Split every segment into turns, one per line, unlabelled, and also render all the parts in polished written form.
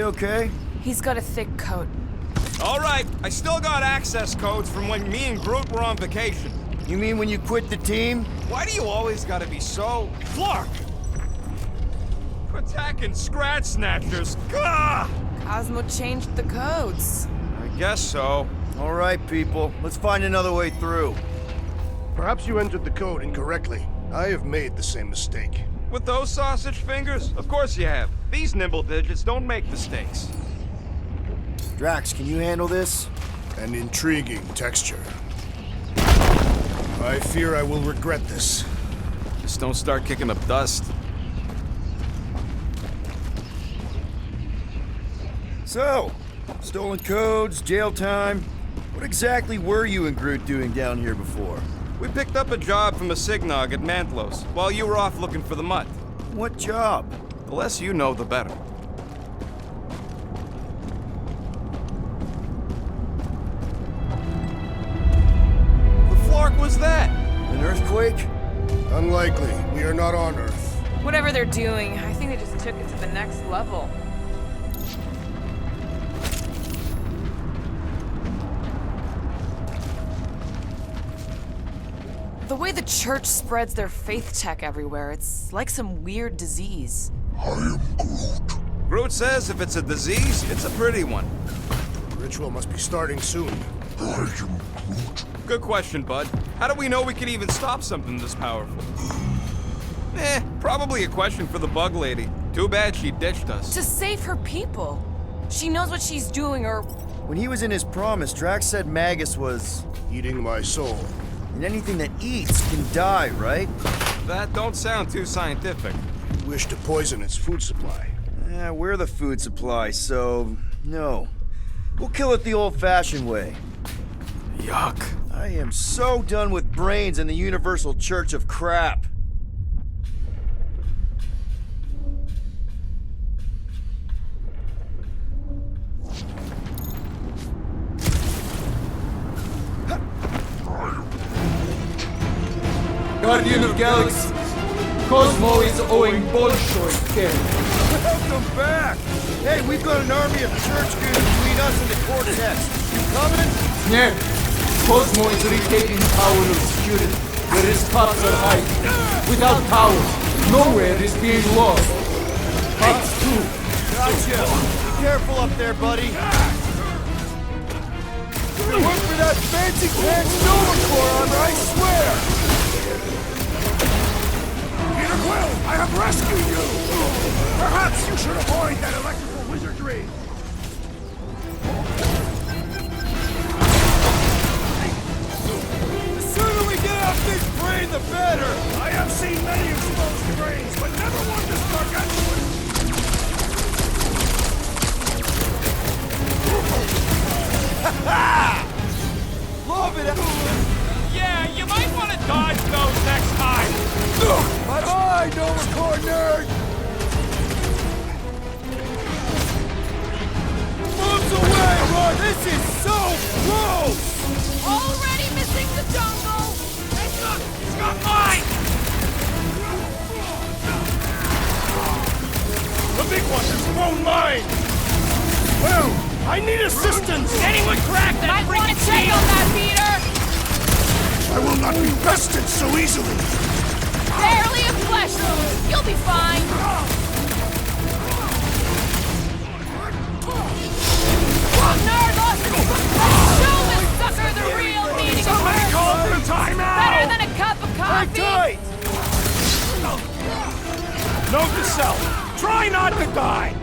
okay?
He's got a thick coat.
All right, I still got access codes from when me and Groot were on vacation.
You mean when you quit the team?
Why do you always gotta be so... Flark! Attacking Scratch Snatchers. Gah!
Cosmo changed the codes.
I guess so.
All right, people. Let's find another way through.
Perhaps you entered the code incorrectly. I have made the same mistake.
With those sausage fingers? Of course you have. These nimble digits don't make mistakes.
Drax, can you handle this?
An intriguing texture. I fear I will regret this.
Just don't start kicking up dust.
So, stolen codes, jail time. What exactly were you and Groot doing down here before?
We picked up a job from a Signog at Mantlos, while you were off looking for the mutt.
What job?
The less you know, the better. The flark was that?
An earthquake?
Unlikely. We are not on Earth.
Whatever they're doing, I think they just took it to the next level. The way the church spreads their faith tech everywhere, it's like some weird disease.
I am Groot.
Groot says if it's a disease, it's a pretty one.
The ritual must be starting soon.
I am Groot.
Good question, bud. How do we know we can even stop something this powerful? Probably a question for the bug lady. Too bad she ditched us.
To save her people. She knows what she's doing, or...
When he was in his promise, Drax said Magus was...
Eating my soul.
And anything that eats can die, right?
That don't sound too scientific.
You wish to poison its food supply.
We're the food supply, so... no. We'll kill it the old-fashioned way.
Yuck.
I am so done with brains and the Universal Church of Crap.
Guardian of Galaxies, Cosmo is owing Bolshoi care.
Welcome back! Hey, we've got an army of church goons between us and the Cortex. You coming?
Yeah, Cosmo is retaking power of security, where his cops are hiding. Without power, nowhere is being lost. Cops too.
Gotcha! Be careful up there, buddy. Work for that fancy pants Nova Corps armor, I swear!
Peter Quill, I have rescued you! Perhaps you should avoid that electrical wizardry!
The sooner we get off this brain, the better!
I have seen many exposed brains, but never one this gargantuan!
Ha! Love it!
Yeah, you might want to dodge those next time.
Bye-bye, Nova Corps nerd! Moves away, Roy! This is so gross!
Already missing the jungle!
He's got mine!
The big one has thrown mine! Well, I need assistance!
Anyone crack that
Might want to check on that, Peter!
I will not be bested so easily!
Barely a flesh wound. You'll be fine. Nerd Austin! Let's show this sucker the real meaning of
Somebody
hurt.
call for a timeout!
Better than a cup of coffee.
Tight!
Note to self, try not to die!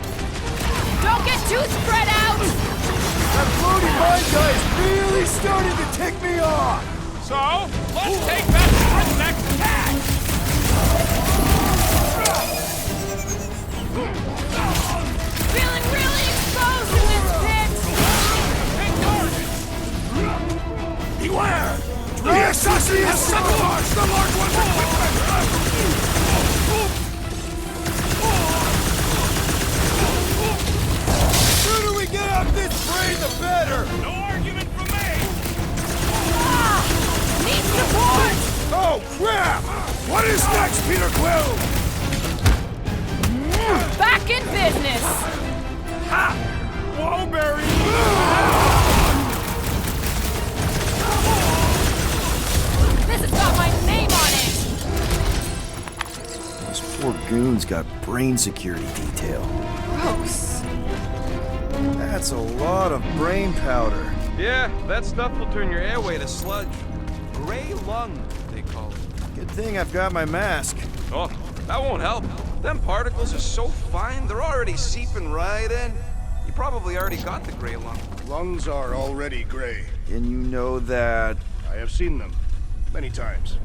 Don't get too spread out.
That floaty mind guy is really starting to tick me off!
So, let's take that for the next attack!
Feeling really exposed in this pit.
Beware! The assassin has sabotaged the large one's equipment!
The sooner we get off this brain, the better!
No argument from me!
Need support.
Oh, crap! What is next, Peter Quill?
Back in business.
Whoa,
This has got my name on it!
Those poor goons got brain security detail.
Gross.
That's a lot of brain powder.
Yeah, that stuff will turn your airway to sludge. Gray lung, they call it.
Good thing I've got my mask.
Oh, that won't help. Them particles are so fine, they're already seeping right in. You probably already got the gray lung.
Lungs are already gray.
And you know that...
I have seen them many times.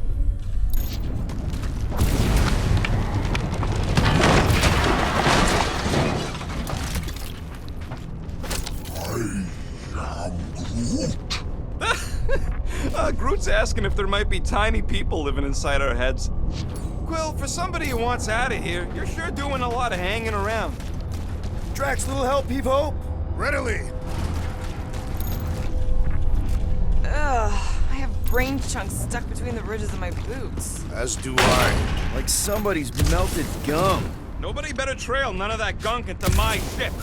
Groot's asking if there might be tiny people living inside our heads. Quill, for somebody who wants out of here, you're sure doing a lot of hanging around.
Drax, little help, Heave-Ho?
Readily!
Ugh, I have brain chunks stuck between the ridges of my boots.
As do I.
Like somebody's melted gum.
Nobody better trail none of that gunk into my ship.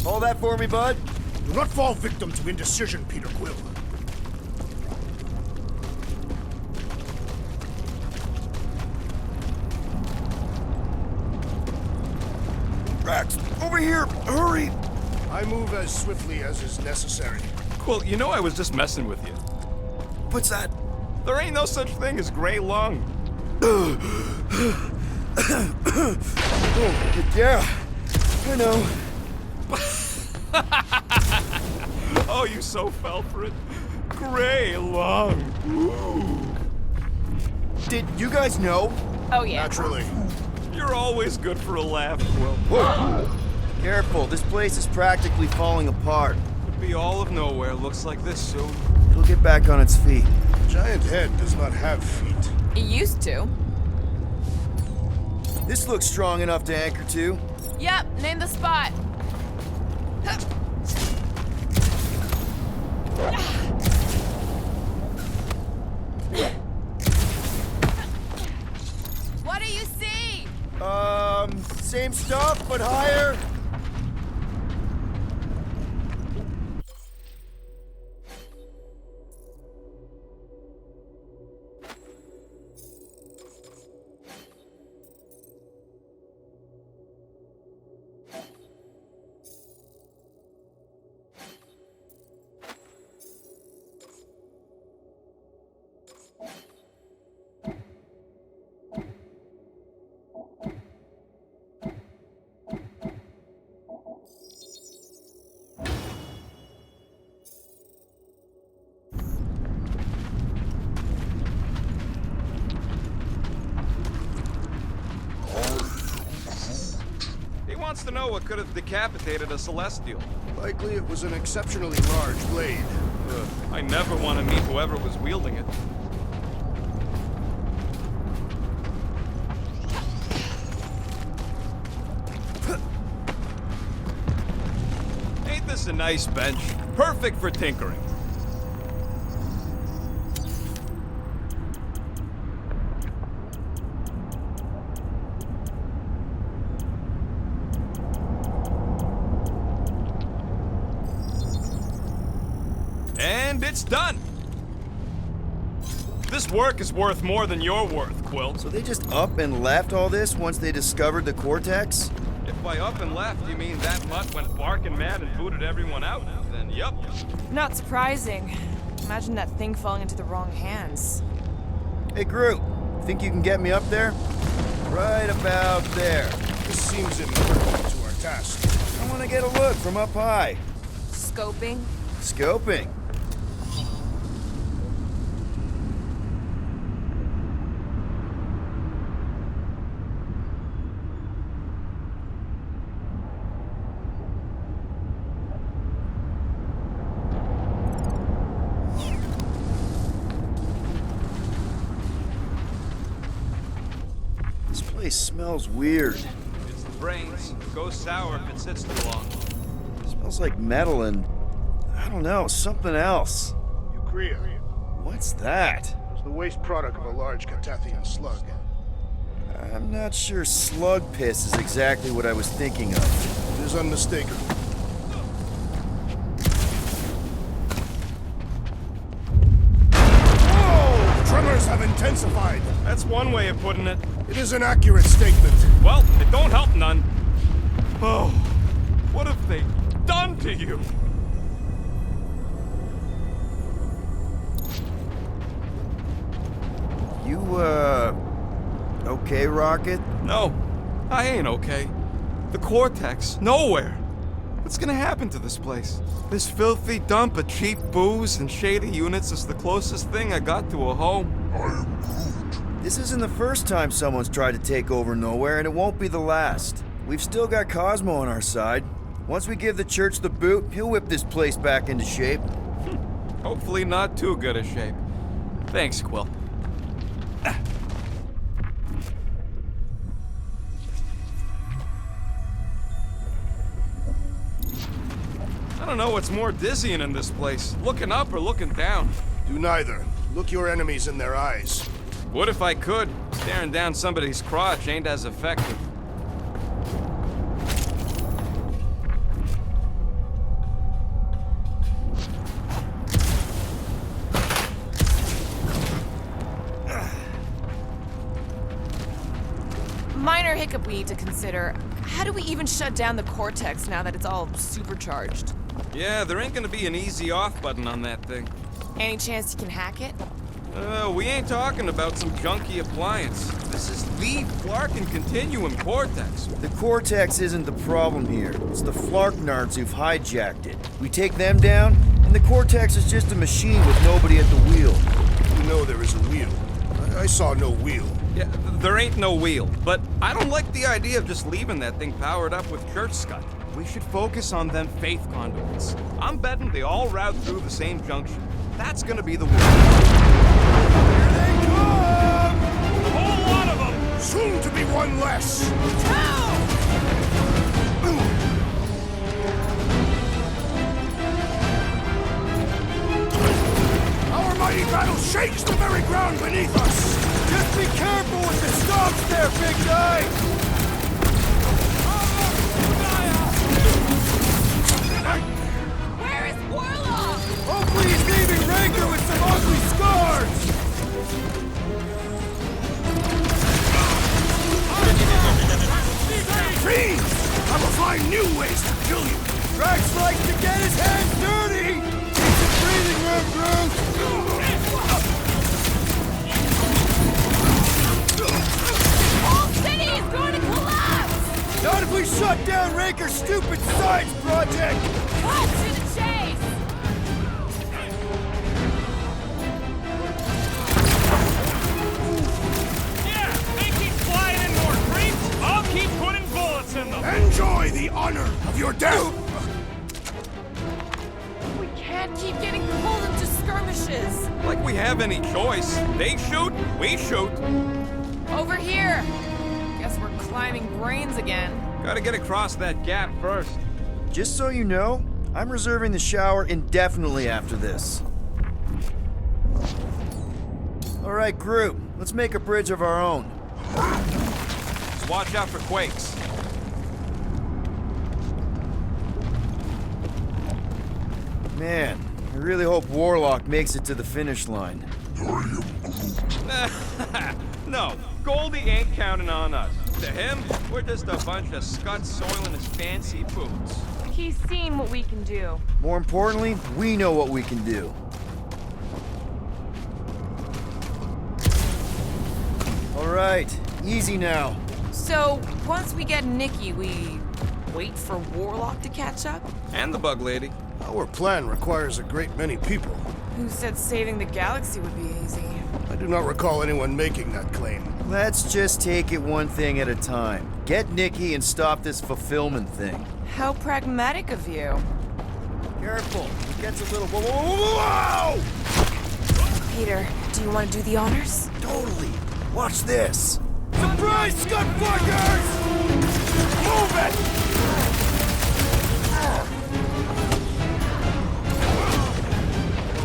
Hold that for me, bud.
Do not fall victim to indecision, Peter Quill.
Drax, over here! Hurry!
I move as swiftly as is necessary.
Quill, you know I was just messing with you.
What's that?
There ain't no such thing as gray lung.
Yeah, I know.
Oh, you so fell for it. Gray lung. Ooh.
Did you guys know?
Oh yeah.
Naturally.
You're always good for a laugh, Quill.
Whoa! Careful, this place is practically falling apart.
Could be all of nowhere. Looks like this soon.
It'll get back on its feet.
Giant head does not have feet.
It used to.
This looks strong enough to anchor to.
Yep, name the spot. What do you see?
Same stuff, but higher.
Wants to know what could have decapitated a Celestial.
Likely it was an exceptionally large blade.
I never want to meet whoever was wielding it. Ain't this a nice bench? Perfect for tinkering. And it's done! This work is worth more than your worth, Quill.
So they just up and left all this once they discovered the Cortex?
If by up and left you mean that mutt went barking mad and booted everyone out, then yup.
Not surprising. Imagine that thing falling into the wrong hands.
Hey, Groot, think you can get me up there? Right about there.
This seems impertinent to our task.
I want to get a look from up high.
Scoping?
Scoping. This place smells weird.
It's brains. It goes sour if it sits too long.
Smells like metal and, I don't know, something else.
Urea.
What's that?
It's the waste product of a large Catathian slug.
I'm not sure slug piss is exactly what I was thinking of.
It is unmistakable. Whoa! Tremors have intensified.
That's one way of putting it.
It is an accurate statement.
Well, it don't help none. Oh, what have they done to you?
You, okay, Rocket?
No, I ain't okay. The Cortex, nowhere. What's gonna happen to this place? This filthy dump of cheap booze and shady units is the closest thing I got to a home.
This isn't the first time someone's tried to take over Nowhere, and it won't be the last. We've still got Cosmo on our side. Once we give the church the boot, he'll whip this place back into shape.
Hopefully not too good a shape. Thanks, Quill. I don't know what's more dizzying in this place, looking up or looking down.
Do neither. Look your enemies in their eyes.
What if I could? Staring down somebody's crotch ain't as effective.
Minor hiccup we need to consider. How do we even shut down the Cortex now that it's all supercharged?
Yeah, there ain't gonna be an easy off button on that thing.
Any chance you can hack it?
We ain't talking about some junky appliance. This is the Flarkin Continuum Cortex.
The Cortex isn't the problem here. It's the Flarknards who've hijacked it. We take them down, and the Cortex is just a machine with nobody at the wheel.
You know there is a wheel. I saw no wheel.
Yeah, there ain't no wheel, but I don't like the idea of just leaving that thing powered up with church scud. We should focus on them faith conduits. I'm betting they all route through the same junction. That's gonna be the wheel.
Here they come! A whole lot of them! Soon to be one less! Our mighty battle shakes the very ground beneath us!
Just be careful with the stumps there, big guy!
Where is Warlock?
Hopefully he's leaving Raker with some ugly scars!
Fiends! I will find new ways to kill you!
Drax likes to get his hands dirty! Keep some breathing room, Groot!
Whole city is going to collapse!
Not if we shut down Raker's stupid science project!
Cut to the chase!
Yeah, they keep flying in more creeps. I'll keep putting bullets in them.
Enjoy the honor of your death!
We can't keep getting pulled into skirmishes.
Like we have any choice. They shoot, we shoot.
Over here. Guess we're climbing brains again.
Gotta get across that gap first.
Just so you know, I'm reserving the shower indefinitely after this. Alright, Groot, let's make a bridge of our own.
Just watch out for quakes.
Man, I really hope Warlock makes it to the finish line.
No, Goldie ain't counting on us. To him, we're just a bunch of scuds soiling his fancy boots.
He's seen what we can do.
More importantly, we know what we can do. Alright, easy now.
So, once we get Nikki, we wait for Warlock to catch up?
And the bug lady.
Our plan requires a great many people.
Who said saving the galaxy would be easy?
I do not recall anyone making that claim.
Let's just take it one thing at a time. Get Nikki and stop this fulfillment thing.
How pragmatic of you.
Careful, it gets a little... Whoa!
Peter, do you want to do the honors?
Totally. Watch this. Surprise, Scud Fuckers!
Move it!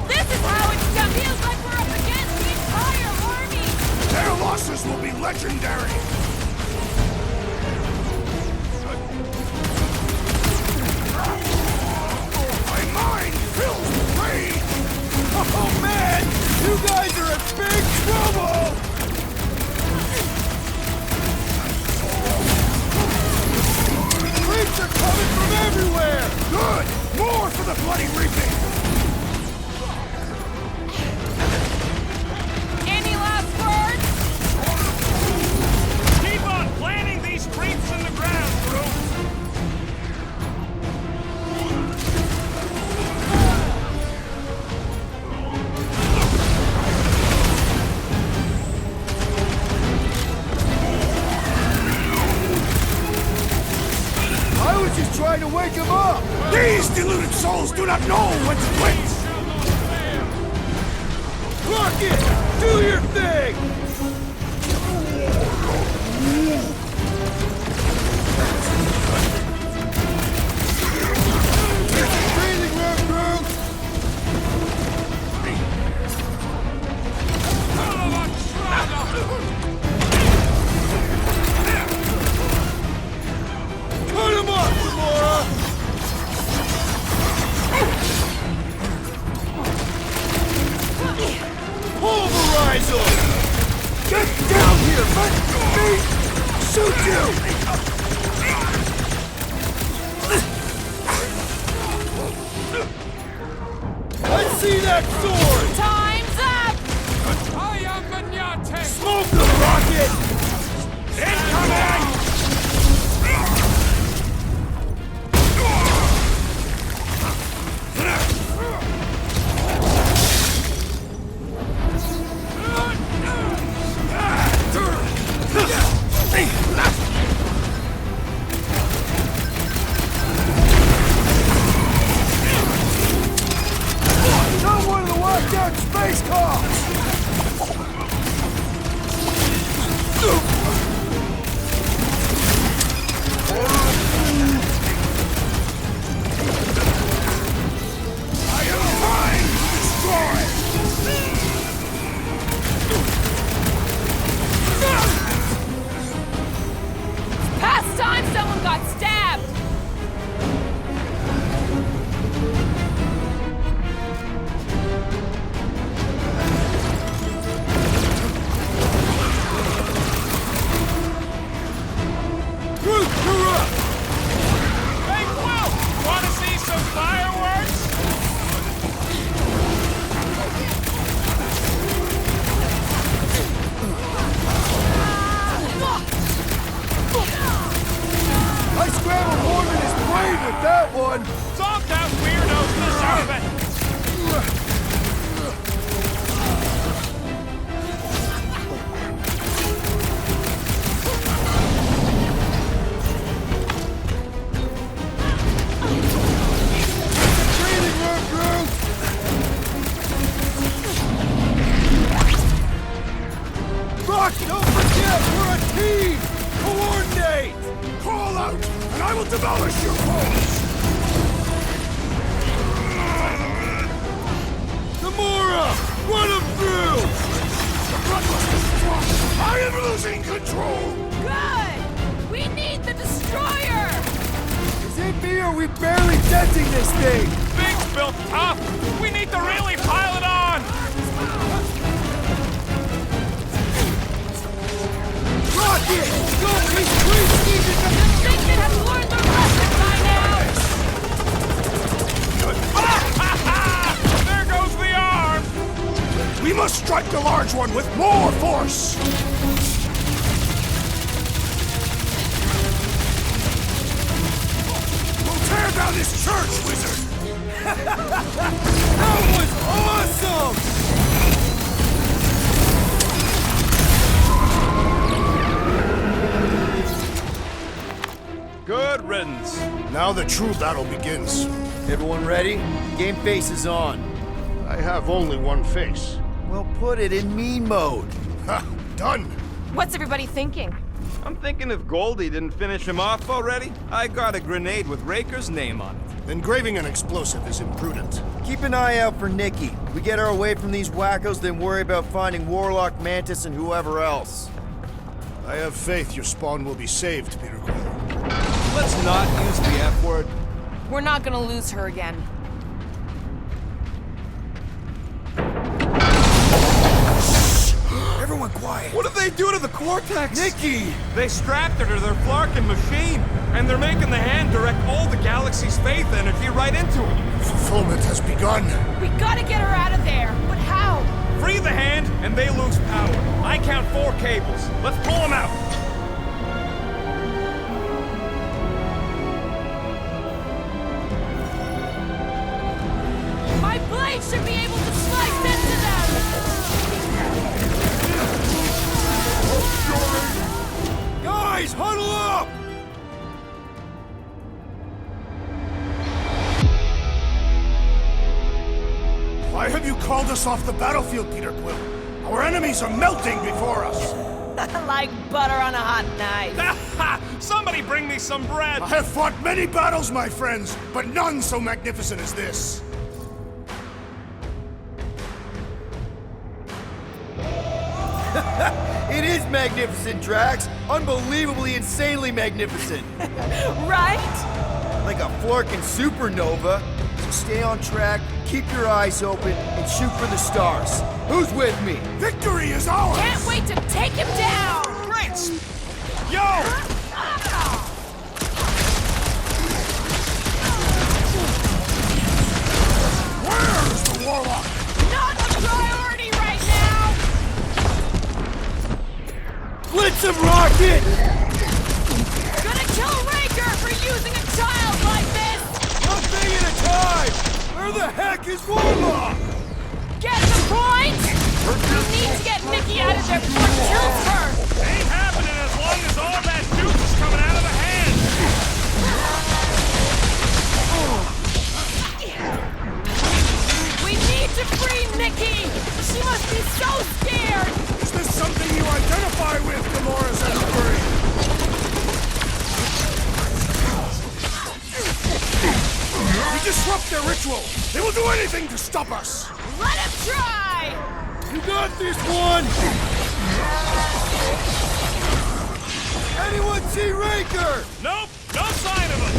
This is how it feels like we're up against the entire army!
Their losses will be legendary! My mind fills with rage!
Oh man! You guys are in big trouble! Creeps are coming from everywhere!
Good! More for the bloody reaping!
Any last words?
Keep on planting these creeps in the ground, Groot!
I was just trying to wake him up!
These deluded souls do not know when to quit!
Rocket! Do your thing! Breathing room, Groot! Cut him off, Gamora! Pulverize him! Get down here! Let me shoot you! Let's see that sword!
Time's up!
Smoke the rocket!
Incoming!
Not one of the wiped out space cops!
I am trying to destroy!
Past time someone got stabbed!
Groot, you're up!
Hey, Quill! Want to see some fireworks?
I scrambled more than his brain with that one!
Some that weirdos deserve it!
Breathing room, Groot! Rock, don't forget, we're a team! Coordinate!
Call out, and I will demolish your foes!
Gamora! Run him through!
The bloodlust is strong! I am losing control!
Good! We need the destroyer!
Is it me or are we barely denting this thing?
Thing's built tough! We need to really pile it on!
Rocket! Don't be crazy!
Think they have learned their lesson by now!
There goes the arm!
We must strike the large one with more force! We'll tear down this church, wizard!
That was awesome!
Good riddance.
Now the true battle begins.
Everyone ready? Game face is on.
I have only one face.
Well, put it in mean mode.
Ha! Done!
What's everybody thinking?
I'm thinking if Goldie didn't finish him off already, I got a grenade with Raker's name on it.
Engraving an explosive is imprudent.
Keep an eye out for Nikki. We get her away from these wackos, then worry about finding Warlock, Mantis, and whoever else.
I have faith your spawn will be saved, Peter Quill.
Let's not use the F word.
We're not gonna lose her again.
Everyone quiet.
What did they do to the Cortex?
Nikki!
They strapped her to their Flarkin machine, and they're making the hand direct all the galaxy's faith energy right into it.
Fulfillment has begun.
We gotta get her out of there, but how?
Free the hand, and they lose power. I count 4 cables. Let's pull them out.
My blade should be able to slice into them!
Guys, huddle up!
Why have you called us off the battlefield, Peter Quill? Our enemies are melting before us.
Like butter on a hot knife.
Somebody bring me some bread.
I have fought many battles, my friends, but none so magnificent as this.
It is magnificent, Drax. Unbelievably, insanely magnificent.
Right?
Like a Flarkin supernova. So stay on track, keep your eyes open, and shoot for the stars. Who's with me?
Victory is ours!
Can't wait to take him down!
Great! Yo!
Where's the Warlock?
Not a priority right now!
Blitz him, Rocket!
Gonna kill Raker for using a child like this!
One thing at a time! Where the heck is Warlock?
Get the point? We need to get Nikki out of there before it kills her!
Ain't happening as long as all that juice is coming out of the hand.
We need to free Nikki! She must be so scared!
Is this something you identify with, Dolores Asbury? We disrupt their ritual! They will do anything to stop us!
Let him try!
You got this one! Anyone see Raker?
Nope, no sign of him.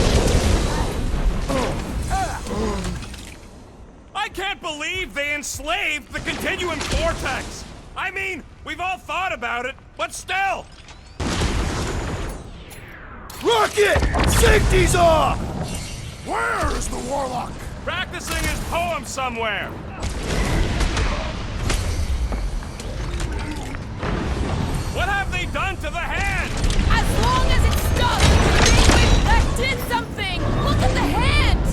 I can't believe they enslaved the Continuum Vortex. I mean, we've all thought about it, but still.
Rocket! Safety's off!
Where is the Warlock?
Practicing his poem somewhere. What have they done to the hand?
As long as it's stuck! Wait, that did something! Look at the hand!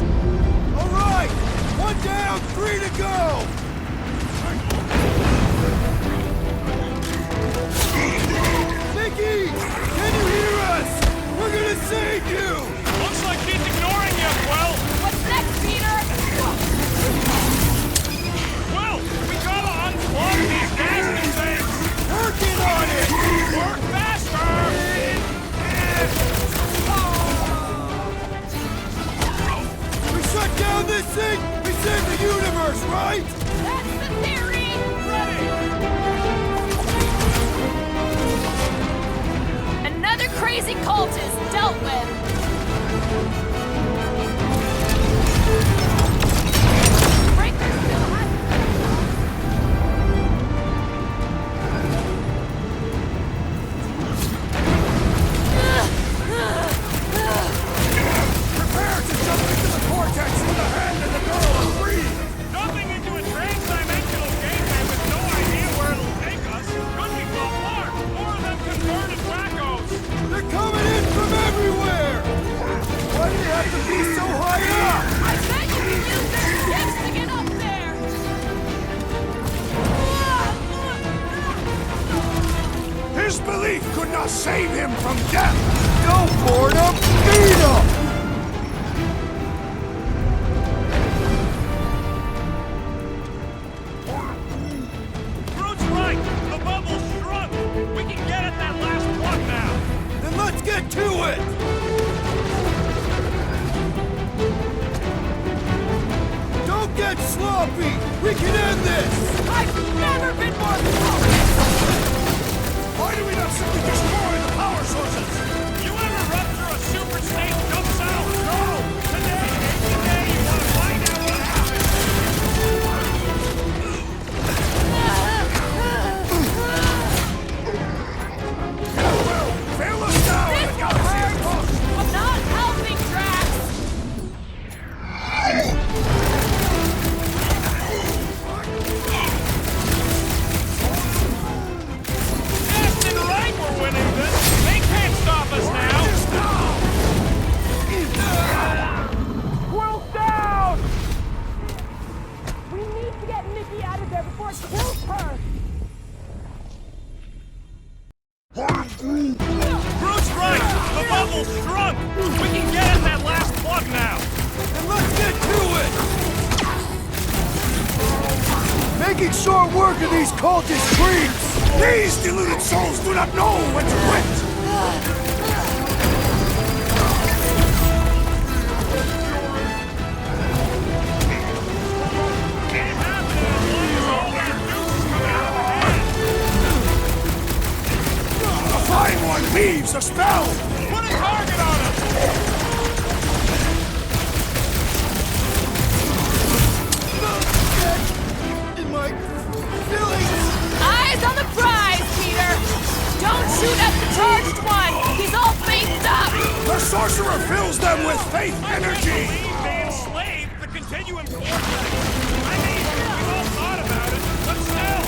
All right! One down, 3 to go! Nikki! Can you hear us? We're gonna save you!
Looks like he's ignoring you, Quill.
What's next, Peter?
Quill, we gotta unplug these gas things.
Working on it!
Work faster!
We shut down this thing, we save the universe, right?
That's the theory! Another crazy cult is dealt with. Breaker still has...
Prepare to jump into the vortex when the hand and the girl are free!
Jumping into a trans-dimensional gateway with no idea where it'll take us could be so far. More of them converted wackos.
They're coming in from everywhere! Why do they have to be so high up?
I bet you can use their ships to get up there!
His belief could not save him from death!
Go for them! Beat them!
Groot's right. The bubble's shrunk. We can get at that last plug now.
We can end this!
I've never been more focused!
Why do we not simply destroy the power sources?
You ever rupture a super snake jump out? No! Today ain't the day you want to find out what happened!
Fail us now!
This
The galaxy is
hurts!
lost!
I'm not helping, Drax!
Left and right we're winning this! They can't stop us now! Quill down!
We need to get Nikki out of there before it kills her!
Groot's right! The bubble's shrunk! We can get in that last plug now!
And let's get to it! Making short work of these cultist creeps! These deluded souls do not know when to quit!
Can't happen as long as all that juice is coming out of the head!
The flying one leaves a spell!
Put a target on him!
In my feelings!
Eyes on the prize, Peter! Don't shoot at the charged one! He's all faced up!
The sorcerer fills them with faith energy!
believe they enslaved the continuum core. I mean, we've all thought about it, but still!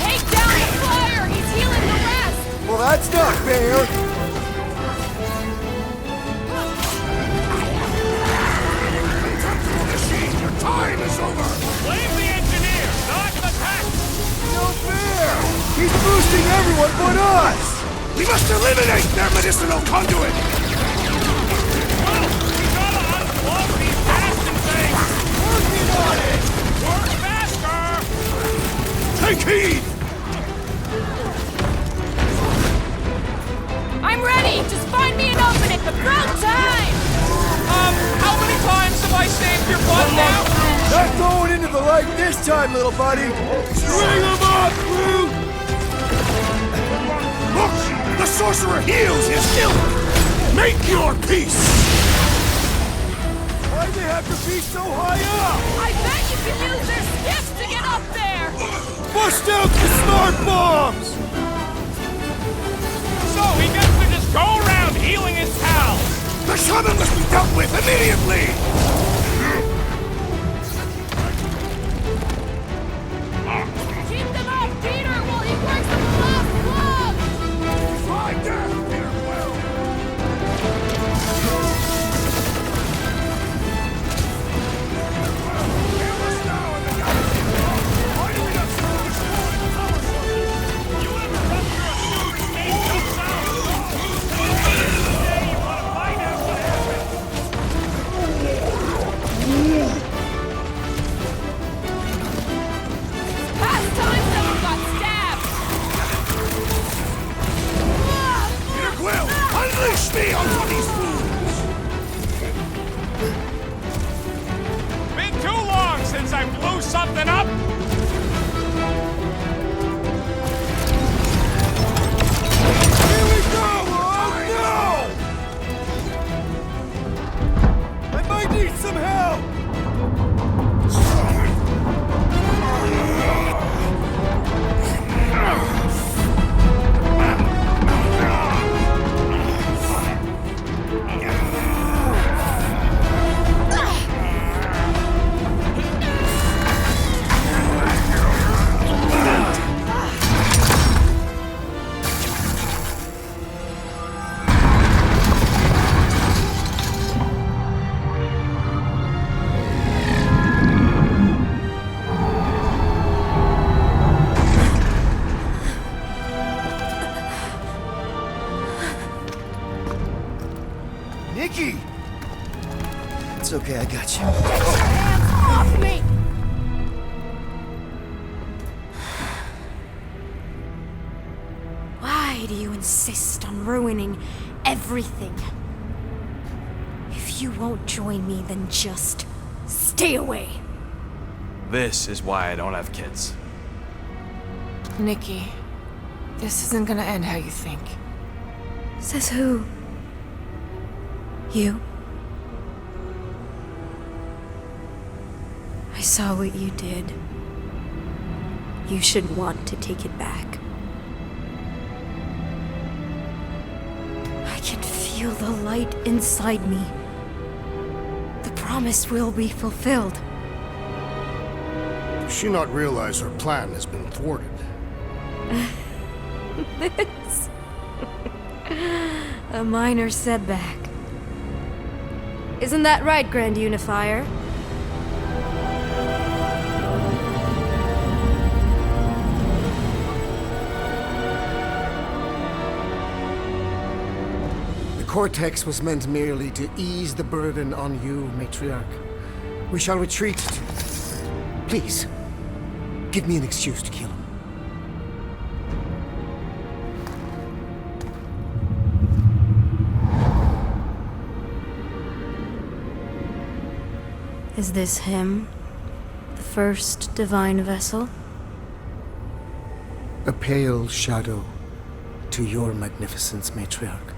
Take down the flyer! He's healing the rest!
Well, that's not fair! Machine, your time is over!
Blame the engineer, not the tech!
No fair! He's boosting everyone but us! We must eliminate their medicinal conduit!
Well, we gotta unplug these blasting things!
Working on it!
Work faster!
Take heed!
I'm ready! Just find me an opening! About time!
How many times have I saved your butt now?
Not going into the light this time, little buddy! String him up, Groot! Look! The sorcerer heals his ilk! Make your peace! Why'd they have to be so high up?
I bet you can use their skiffs to get up there!
Bust out the smart bombs!
So he gets to just go around healing his pals!
The shaman must be dealt with immediately!
Keep them off Peter while he works on the last plug!
Try down, Peter Quill! Heal us now in the galaxy! Why do we not destroy the power sources?
You ever rupture a super snake jump out? Today you want to find out what happened!
Past time someone got stabbed!
Peter Quill, unleash me onto these fools!
Been too long since I blew something up!
Here we go! Oh no! I might need some help! Nikki! It's okay, I got you.
Hands off me!
Why do you insist on ruining everything? If If you won't join me, then just stay away.
This is why I don't have kids.
Nikki, this isn't gonna end how you think.
Says who? You? I saw what you did. You should want to take it back. I can feel the light inside me. The promise will be fulfilled.
Does she not realize her plan has been thwarted?
This... a minor setback. Isn't that right, Grand Unifier?
The Cortex was meant merely to ease the burden on you, Matriarch. We shall retreat. Please, give me an excuse to kill him.
Is this him? The first divine vessel?
A pale shadow to your magnificence, Matriarch.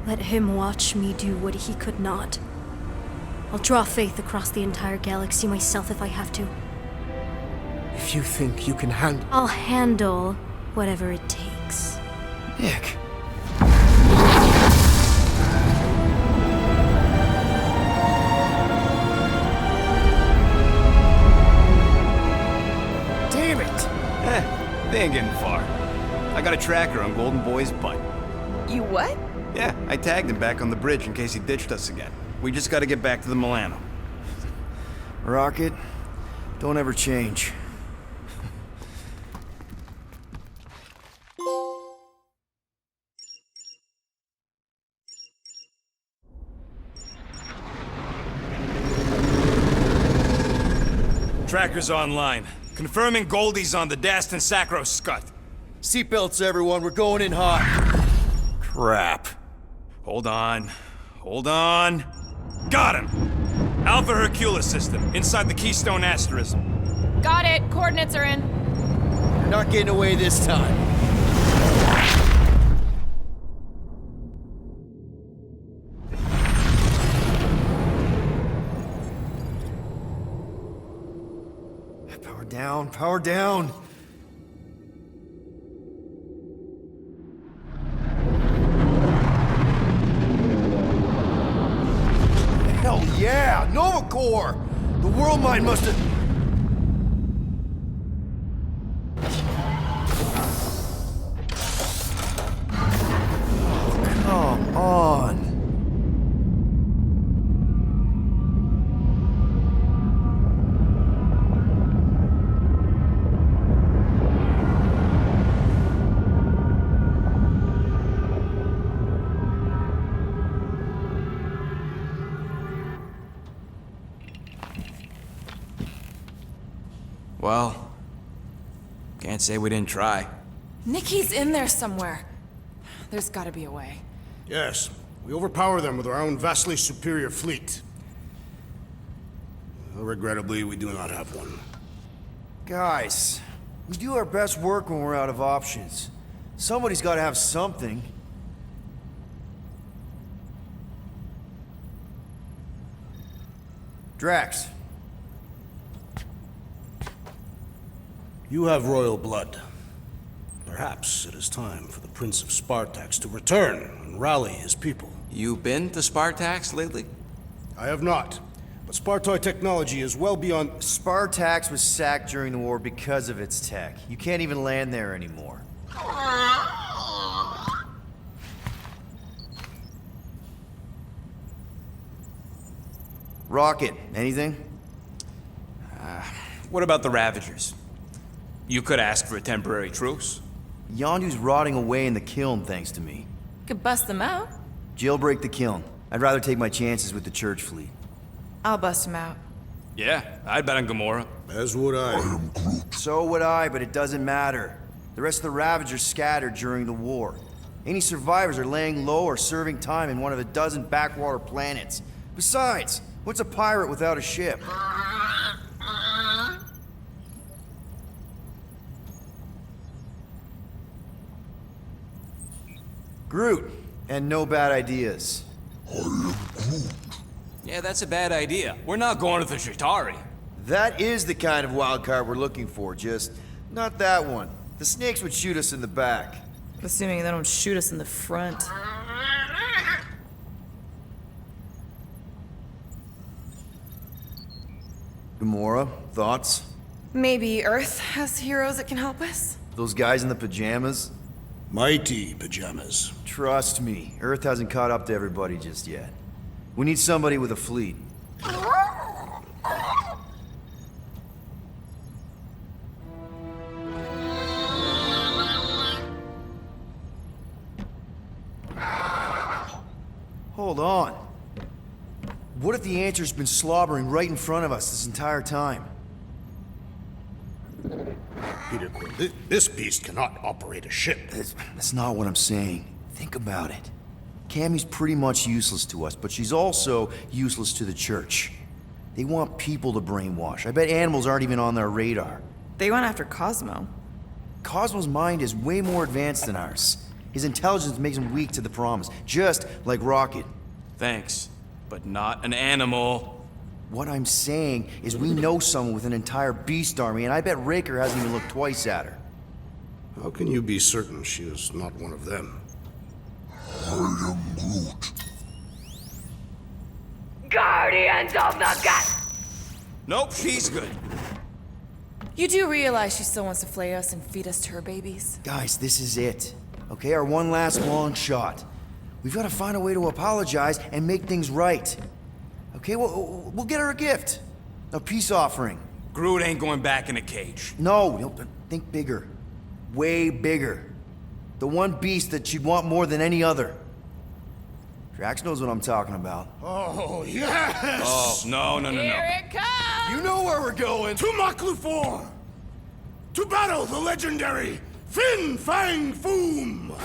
Let him watch me do what he could not. I'll draw faith across the entire galaxy myself if I have to.
If you think you can handle...
I'll handle whatever it takes.
Nick.
Damn it!
They ain't getting far. I got a tracker on Golden Boy's butt.
You what?
Yeah, I tagged him back on the bridge in case he ditched us again. We just gotta get back to the Milano.
Rocket, don't ever change.
Tracker's online. Confirming Goldie's on the Dastan Sacro Scut.
Seatbelts, everyone, we're going in hot. Crap.
Hold on. Hold on. Got him! Alpha Hercules system, inside the Keystone Asterism.
Got it. Coordinates are in.
You're not getting away this time. Power down, power down. Hell yeah! Nova Core! The world mine must have... Come on.
Well, can't say we didn't try.
Nikki's in there somewhere. There's gotta be a way.
Yes, we overpower them with our own vastly superior fleet. Regrettably, we do not have one.
Guys, we do our best work when we're out of options. Somebody's got to have something. Drax.
You have royal blood. Perhaps it is time for the Prince of Spartax to return and rally his people.
You been to Spartax lately?
I have not, but Spartoid technology is well beyond...
Spartax was sacked during the war because of its tech. You can't even land there anymore. Rocket, anything?
What about the Ravagers? You could ask for a temporary truce.
Yondu's rotting away in the kiln thanks to me.
Could bust them out.
Jailbreak the kiln. I'd rather take my chances with the church fleet.
I'll bust them out.
Yeah, I'd bet on Gamora.
As would I.
So would I, but it doesn't matter. The rest of the Ravagers scattered during the war. Any survivors are laying low or serving time in one of a dozen backwater planets. Besides, what's a pirate without a ship? Groot, and no bad ideas.
Yeah, that's a bad idea. We're not going to the Chitauri.
That is the kind of wild card we're looking for, just not that one. The snakes would shoot us in the back.
Assuming they don't shoot us in the front.
Gamora, thoughts?
Maybe Earth has heroes that can help us?
Those guys in the pajamas?
Mighty pajamas.
Trust me, Earth hasn't caught up to everybody just yet. We need somebody with a fleet. Hold on. What if the answer's been slobbering right in front of us this entire time?
Peter Quill, this beast cannot operate a ship.
That's not what I'm saying. Think about it. Cammy's pretty much useless to us, but she's also useless to the church. They want people to brainwash. I bet animals aren't even on their radar.
They went after Cosmo.
Cosmo's mind is way more advanced than ours. His intelligence makes him weak to the promise, just like Rocket.
Thanks, but not an animal.
What I'm saying is we know someone with an entire beast army, and I bet Raker hasn't even looked twice at her.
How can you be certain she is not one of them?
I am Groot.
Guardians of the Gut!
Nope, she's good.
You do realize she still wants to flay us and feed us to her babies?
Guys, this is it. Okay, our one last long shot. We've got to find a way to apologize and make things right. Okay, we'll get her a gift. A peace offering.
Groot ain't going back in a cage.
No, think bigger. Way bigger. The one beast that she'd want more than any other. Drax knows what I'm talking about.
Oh, yes!
Oh, no.
It comes!
You know where we're going! To Maklu 4! To battle the legendary Fin Fang Foom!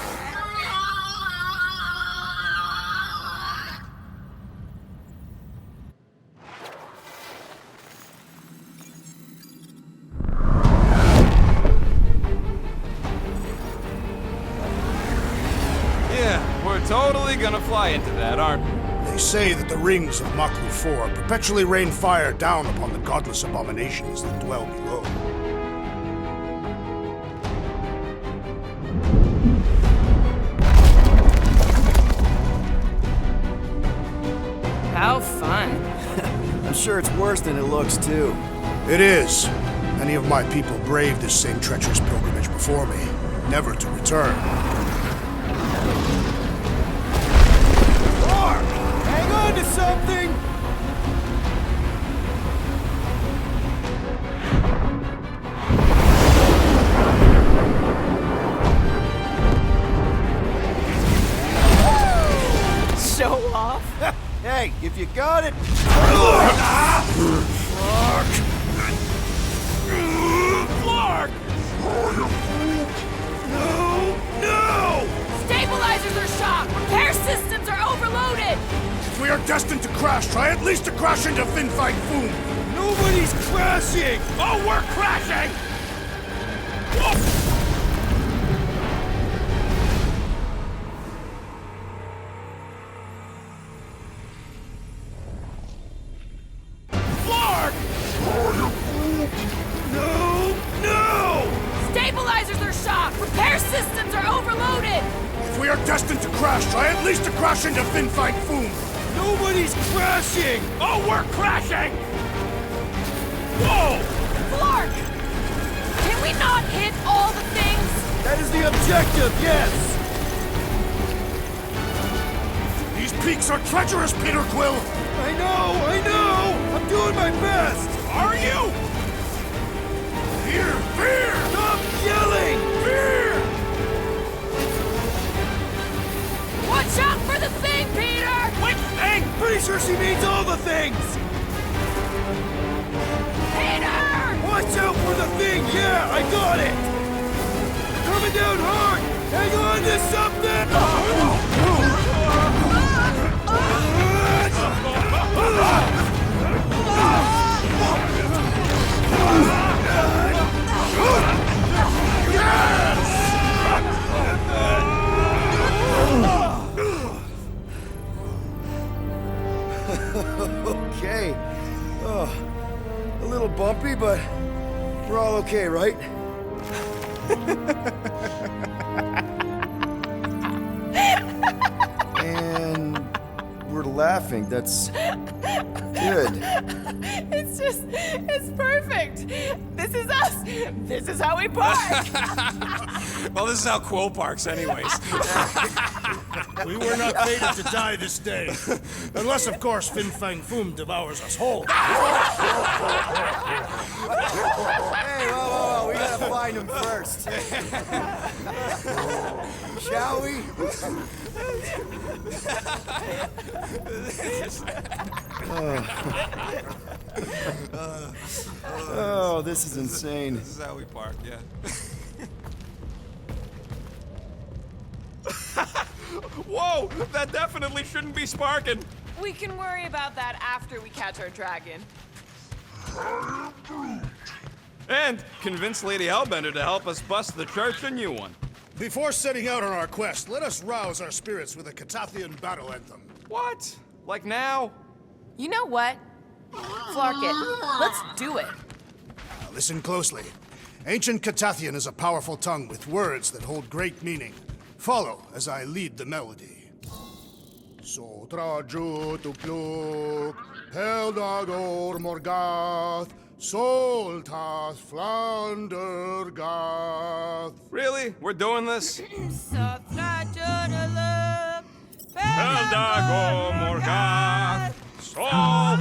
Yeah, we're totally gonna fly into that, aren't we?
They say that the rings of Maklu 4 perpetually rain fire down upon the godless abominations that dwell below.
How fun.
I'm sure it's worse than it looks, too.
It is. Many of my people braved this same treacherous pilgrimage before me, never to return.
Hang on to something!
Show off.
Hey, if you got it...
Flark!
No!
Stabilizers are shot! Repair systems are overloaded!
If we are destined to crash, try at least to crash into Fin Fang Foom!
Nobody's crashing!
Oh, we're crashing! Whoa! Flark!
No!
Stabilizers are shot! Repair systems are overloaded!
If we are destined to crash, try at least to crash into Fin Fang Foom!
Nobody's crashing!
Oh, we're crashing! Whoa!
Flark! Can we not hit all the things?
That is the objective, yes!
These peaks are treacherous, Peter Quill!
I know! I'm doing my best!
Are you?
Fear!
Stop yelling!
Fear!
Watch out for the thing, Peter!
Which thing?
Pretty sure she means all the things!
Peter!
Watch out for the thing! Yeah, I got it! Coming down hard! Hang on to something! Okay. Oh, a little bumpy, but we're all okay, right? And we're laughing. That's good.
It's perfect. This is us. This is how we park.
Well, this is how Quill parks, anyways.
We were not fated to die this day. Unless, of course, Fin Fang Foom devours us whole.
Hey, whoa. We gotta find him first. Shall we? Oh, this is insane.
This is how we park, yeah. Whoa! That definitely shouldn't be sparking.
We can worry about that after we catch our dragon.
And convince Lady Hellbender to help us bust the church a new one.
Before setting out on our quest, let us rouse our spirits with a Catathian battle anthem.
What? Like now?
You know what? Flark it. Let's do it.
Now listen closely. Ancient Catathian is a powerful tongue with words that hold great meaning. Follow as I lead the melody. Sotra jutupluk, Heldagor Morgath, Soltas Flandergath.
Really? We're doing this?
All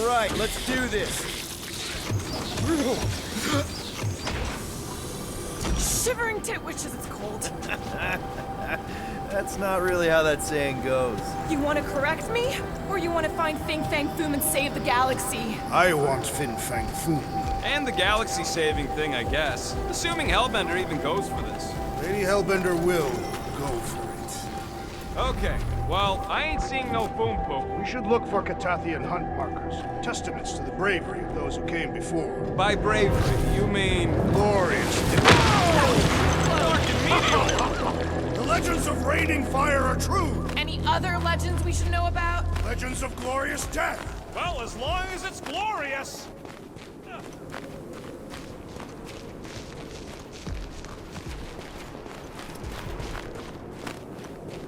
right, let's do this.
Shivering tit witches, it's cold.
That's not really how that saying goes.
You want to correct me? Or you want to find Fing Fang Foom and save the galaxy?
I want Fin Fang Foom.
And the galaxy-saving thing, I guess. Assuming Hellbender even goes for this.
Lady Hellbender will go for it.
Okay, well, I ain't seeing no boom poop.
We should look for Catathian hunt markers, testaments to the bravery of those who came before.
By bravery, you mean...
Glorious. The legends of raining fire are true.
Any other legends we should know about?
Legends of glorious death.
Well, as long as it's glorious.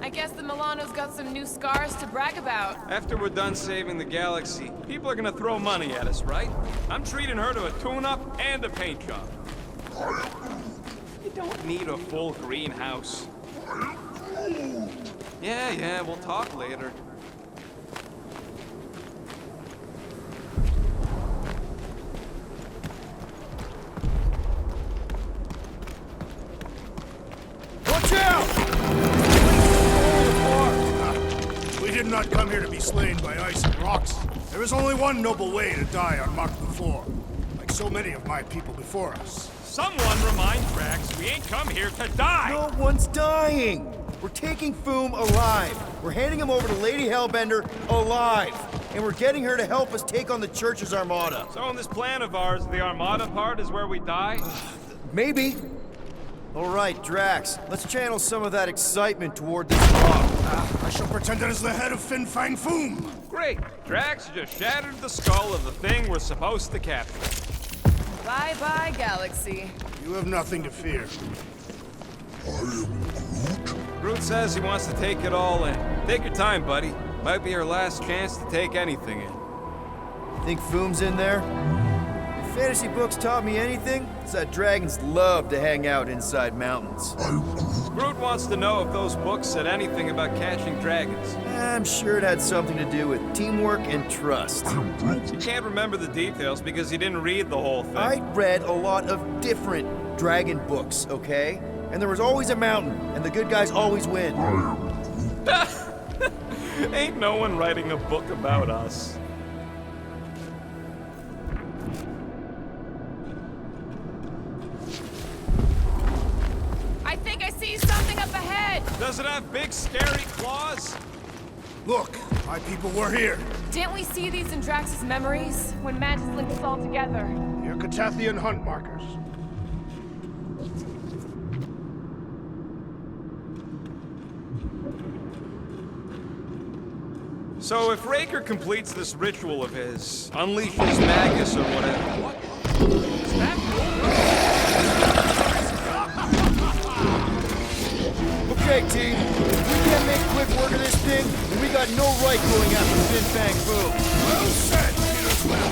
I guess the Milano's got some new scars to brag about.
After we're done saving the galaxy, people are gonna throw money at us, right? I'm treating her to a tune-up and a paint job. You don't need a full greenhouse. Yeah, we'll talk later.
Watch out!
We did not come here to be slain by ice and rocks. There is only one noble way to die on Mark IV, like so many of my people before us.
Someone remind Drax we ain't come here to die.
No one's dying! We're taking Foom alive. We're handing him over to Lady Hellbender alive. And we're getting her to help us take on the church's armada.
So in this plan of ours, the Armada part is where we die?
Maybe. All right, Drax, let's channel some of that excitement toward this rock.
I shall pretend it is the head of Fin Fang Foom.
Great. Drax just shattered the skull of the thing we're supposed to capture.
Bye-bye, galaxy.
You have nothing to fear.
Groot says he wants to take it all in. Take your time, buddy. Might be our last chance to take anything in.
Think Foom's in there? If fantasy books taught me anything, it's that dragons love to hang out inside mountains.
Groot wants to know if those books said anything about catching dragons.
I'm sure it had something to do with teamwork and trust.
You can't remember the details because you didn't read the whole thing.
I read a lot of different dragon books, okay? And there was always a mountain, and the good guys always win.
Ain't no one writing a book about us.
I think
Does it have big, scary claws?
Look, my people were here.
Didn't we see these in Drax's memories when Mantis linked us all together?
Your Catathian hunt markers.
So if Raker completes this ritual of his, unleashes Magus or whatever, what? Is that
Okay, team. We can't make quick work of this thing, and we got no right going after Fin Fang Boom.
Well said, Peter Quill.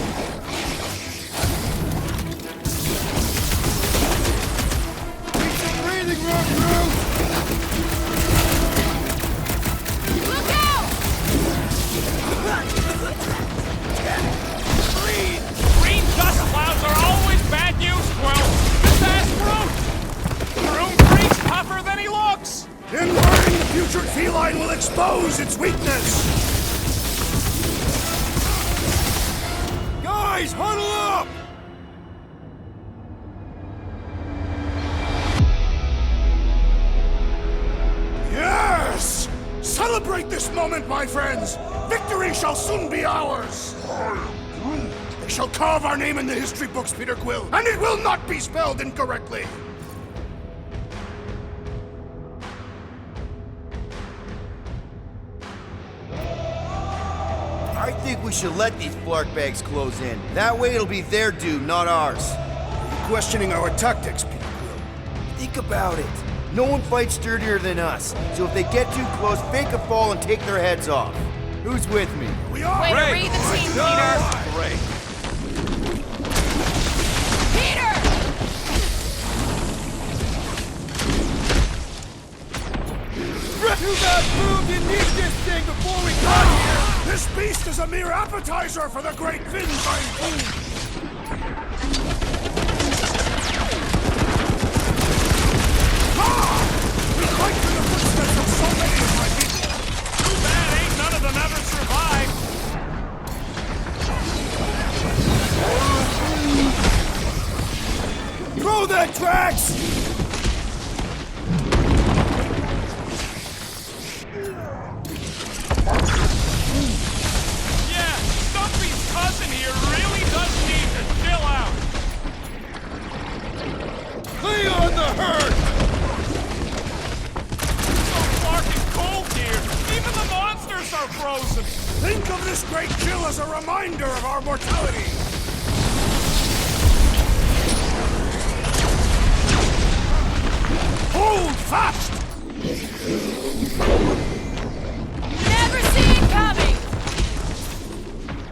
Keep some breathing room, crew!
Look out!
Green dust clouds are always bad news, Quill. Just ask Groot. Groom Creek's tougher than he looks.
Inverting the putrid feline will expose its weakness.
Guys, huddle up!
Yes! Celebrate this moment, my friends! Victory shall soon be ours! They shall carve our name in the history books, Peter Quill, and it will not be spelled incorrectly!
I think we should let these flark bags close in. That way it'll be their doom, not ours.
You're questioning our tactics, Peter Quill.
Think about it. No one fights sturdier than us, so if they get too close, fake a fall and take their heads off. Who's with me?
We are...
Way to
Great.
read the team,
Great.
Peter!
Too bad Boom didn't eat this thing before we got here!
This beast is a mere appetizer for the great Fin Fang Boom! We fight through the footsteps of so many of my people!
Too bad ain't none of them ever survived.
Throw that, Drax!
Yeah, Stumpy's cousin here really does need to chill out.
Lay on the herd!
So fucking cold here. Even the monsters are frozen.
Think of this great chill as a reminder of our mortality! Hold fast!
Never see it coming!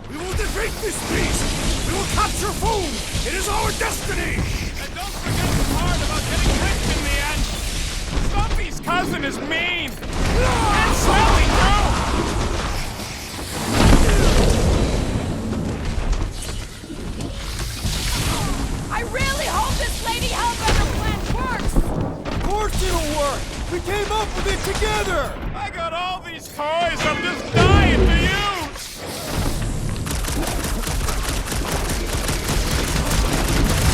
We will defeat this beast! We will capture Foom! It is our destiny!
And don't forget the part about getting rich in the end. Stumpy's cousin is mean. And smelly, too.
I really hope this Lady Hellbender plan works!
Of course it'll work! We came up with it together!
I got all these toys I'm just dying to use.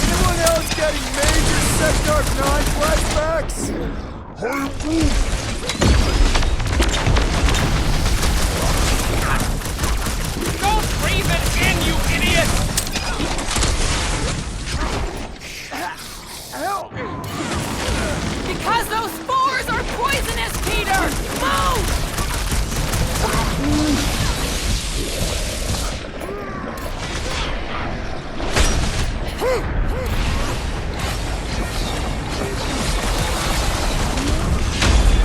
Anyone else getting major Sector 9 flashbacks?
Don't breathe it in, you idiot.
Because those spores are poisonous, Peter! Move!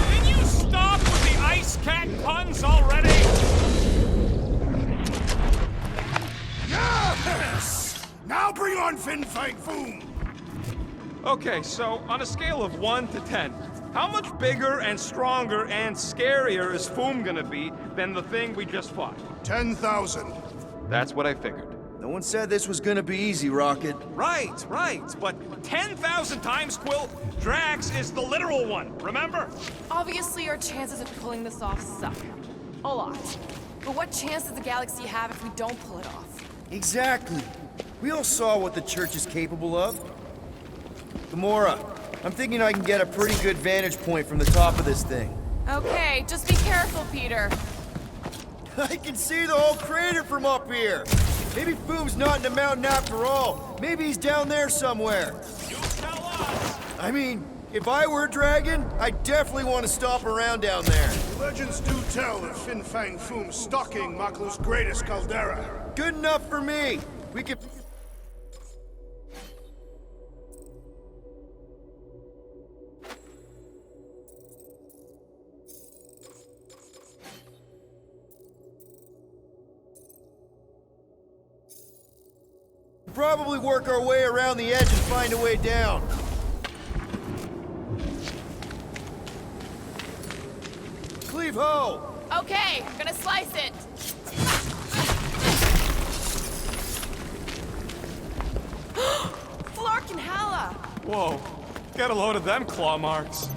Can you stop with the ice cat puns already?
Yes! Now bring on Fin Fang Foom!
Okay, so on a scale of 1 to 10, how much bigger and stronger and scarier is Foom gonna be than the thing we just fought?
10,000.
That's what I figured.
No one said this was gonna be easy, Rocket.
Right, but 10,000 times, Quill, Drax is the literal one, remember?
Obviously, our chances of pulling this off suck. A lot. But what chance does the galaxy have if we don't pull it off?
Exactly. We all saw what the Church is capable of. Gamora, I'm thinking I can get a pretty good vantage point from the top of this thing.
Okay, just be careful, Peter.
I can see the whole crater from up here. Maybe Foom's not in the mountain after all. Maybe he's down there somewhere.
You tell us!
I mean, if I were a dragon, I'd definitely want to stomp around down there.
Legends do tell of Fin Fang Foom stalking Maklu's greatest caldera.
Good enough for me. We can... probably work our way around the edge and find a way down. Cleave ho!
Okay, I'm gonna slice it. Flark and Hala!
Whoa, get a load of them claw marks.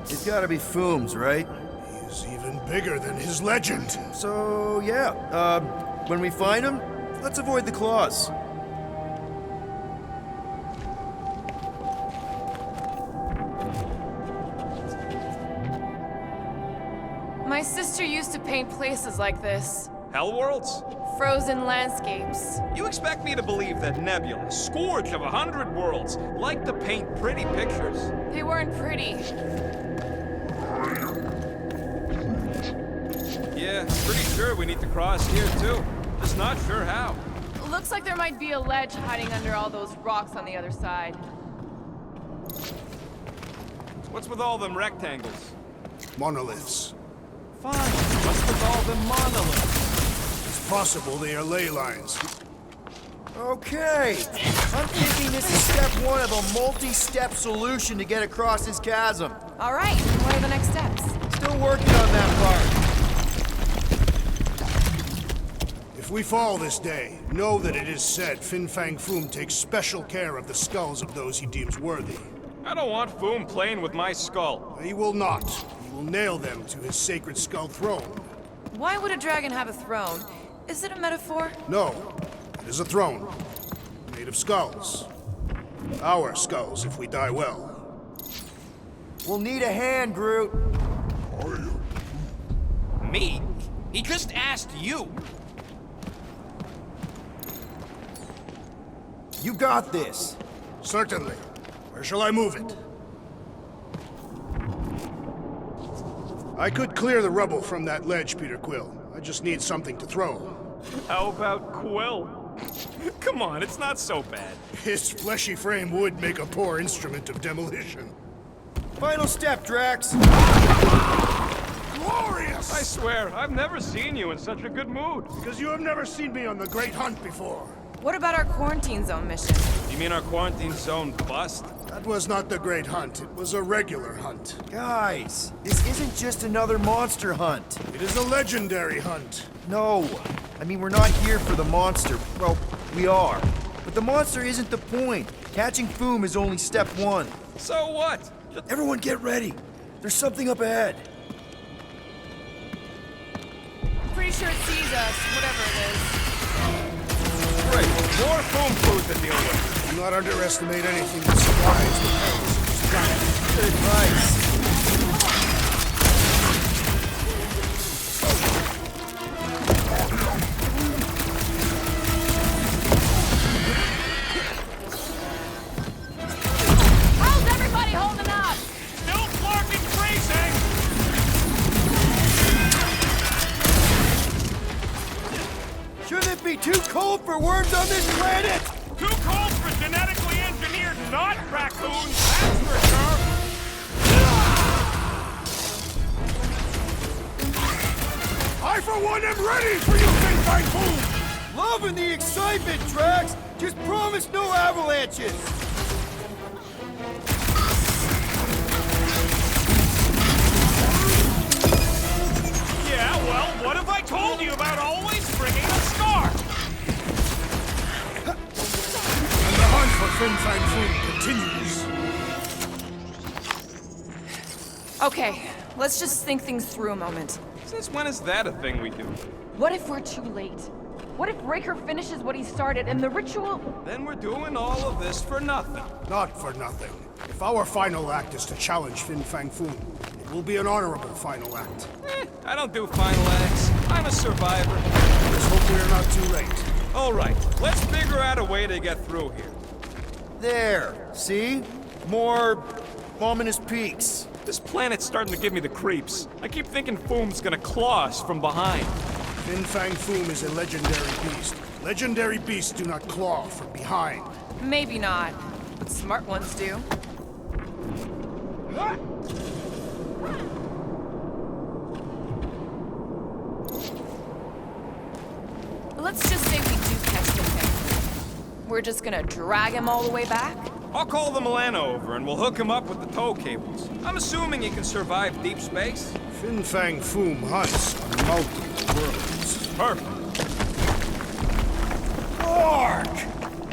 It's gotta be Foom's, right?
He's even bigger than his legend.
So, yeah. When we find him, let's avoid the claws.
My sister used to paint places like this.
Hell worlds?
Frozen landscapes.
You expect me to believe that Nebula, scourge of 100 worlds, like to paint pretty pictures?
They weren't pretty.
Yeah, pretty sure we need to cross here too. Just not sure how.
Looks like there might be a ledge hiding under all those rocks on the other side.
What's with all them rectangles?
Monoliths.
Fine. What's with all them monoliths?
It's possible they are ley lines.
Okay. I'm thinking this is step one of a multi-step solution to get across this chasm.
All right, what are the next steps?
Still working on that part.
If we fall this day, know that it is said Fin Fang Foom takes special care of the skulls of those he deems worthy.
I don't want Foom playing with my skull.
He will not. He will nail them to his sacred skull throne.
Why would a dragon have a throne? Is it a metaphor?
No, it is a throne. Made of skulls. Our skulls if we die well.
We'll need a hand, Groot.
Me? He just asked you.
You got this.
Certainly. Where shall I move it? I could clear the rubble from that ledge, Peter Quill. I just need something to throw.
How about Quill? Come on, it's not so bad.
His fleshy frame would make a poor instrument of demolition.
Final step, Drax.
Glorious!
I swear, I've never seen you in such a good mood.
Because you have never seen me on the Great Hunt before.
What about our quarantine zone mission?
You mean our quarantine zone bust?
That was not the Great Hunt. It was a regular hunt.
Guys, this isn't just another monster hunt.
It is a legendary hunt.
No. I mean, we're not here for the monster. Well, we are. But the monster isn't the point. Catching Foom is only step one.
So what?
Everyone get ready. There's something up ahead.
Pretty sure it sees us, whatever it is.
Great. More Foom food to deal with.
Do not underestimate anything that survives the perils of this planet.
Good advice.
How's everybody holding up?
Still flarking crazy!
Shouldn't it be too cold for worms on this planet?
Too cold for genetically engineered not raccoons, that's for sure!
I, for one, am ready for you, Fin Fang Foom!
Loving the excitement, Drax. Just promise no avalanches.
Yeah, well, what have I told you about always bringing a scarf?
And the hunt for Fin Fang Foom continues.
Okay, let's just think things through a moment.
Since when is that a thing we do?
What if we're too late? What if Raker finishes what he started and the ritual...
Then we're doing all of this for nothing.
Not for nothing. If our final act is to challenge Fin Fang Foom, it will be an honorable final act.
I don't do final acts. I'm a survivor.
Let's hope we're not too late.
All right, let's figure out a way to get through here.
There, see? More ominous peaks.
This planet's starting to give me the creeps. I keep thinking Foom's gonna claw us from behind.
Fin Fang Foom is a legendary beast. Legendary beasts do not claw from behind.
Maybe not, but smart ones do. Let's just say we do catch the thing. We're just gonna drag him all the way back?
I'll call the Milano over and we'll hook him up with the tow cables. I'm assuming he can survive deep space.
Fin Fang Foom hunts on multiple worlds.
Perfect.
Ark!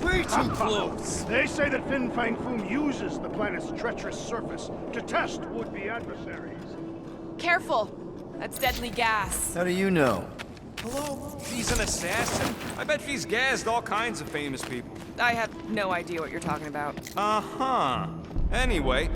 Way too close!
They say that Fin Fang Foom uses the planet's treacherous surface to test would-be adversaries.
Careful! That's deadly gas.
How do you know?
Hello? She's an assassin? I bet she's gassed all kinds of famous people.
I have no idea what you're talking about.
Uh-huh. Anyway.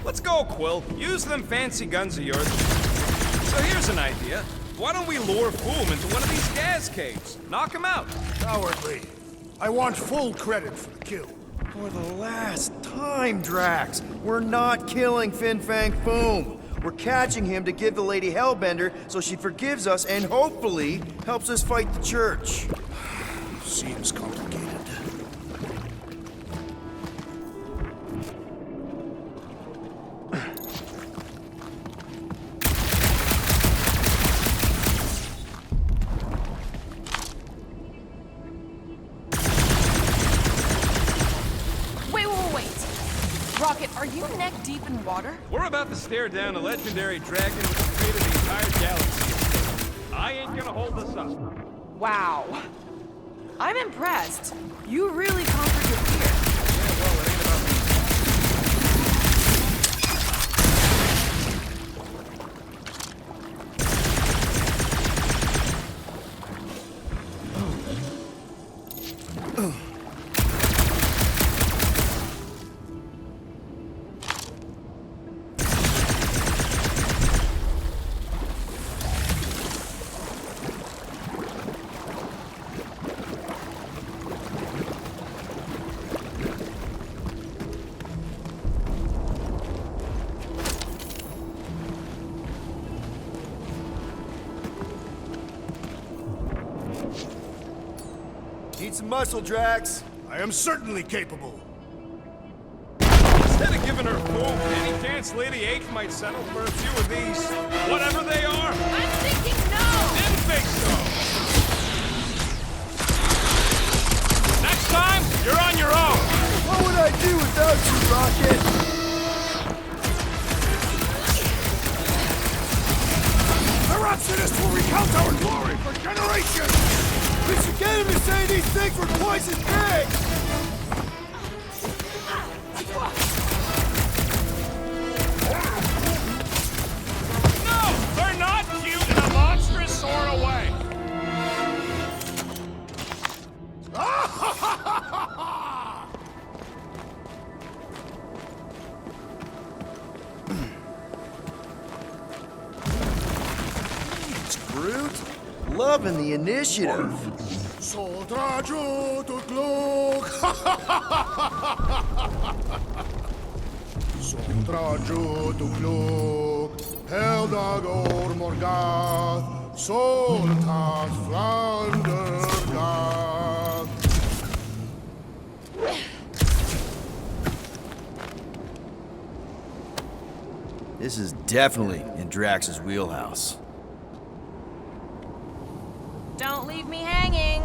Let's go, Quill. Use them fancy guns of yours. So here's an idea. Why don't we lure Foom into one of these gas caves? Knock him out.
Cowardly. I want full credit for the kill.
For the last time, Drax, we're not killing Fin Fang Foom. We're catching him to give the Lady Hellbender so she forgives us and hopefully helps us fight the church.
Seems complicated.
Rocket, are you neck deep in water?
We're about to stare down a legendary dragon with the fate of the entire galaxy. I ain't gonna hold this up.
Wow. I'm impressed. You really conquered your fear.
Yeah, well, it ain't about me.
Need some muscle, Drax.
I am certainly capable.
Instead of giving her Foom, any chance Lady H might settle for a few of these, whatever they are?
I'm thinking no!
Didn't think so! Next time, you're on your own!
What would I do without you, Rocket?
The Rhapsodists will recount our glory for generations!
We should get him to say these things were twice as big!
No! They're not cute in a monstrous sort of way!
Groot? Loving the initiative.
Soldraju to glok! Soldraju to glok! Heldagor morgath! Soltat flandergath!
This is definitely in Drax's wheelhouse.
Don't leave me hanging.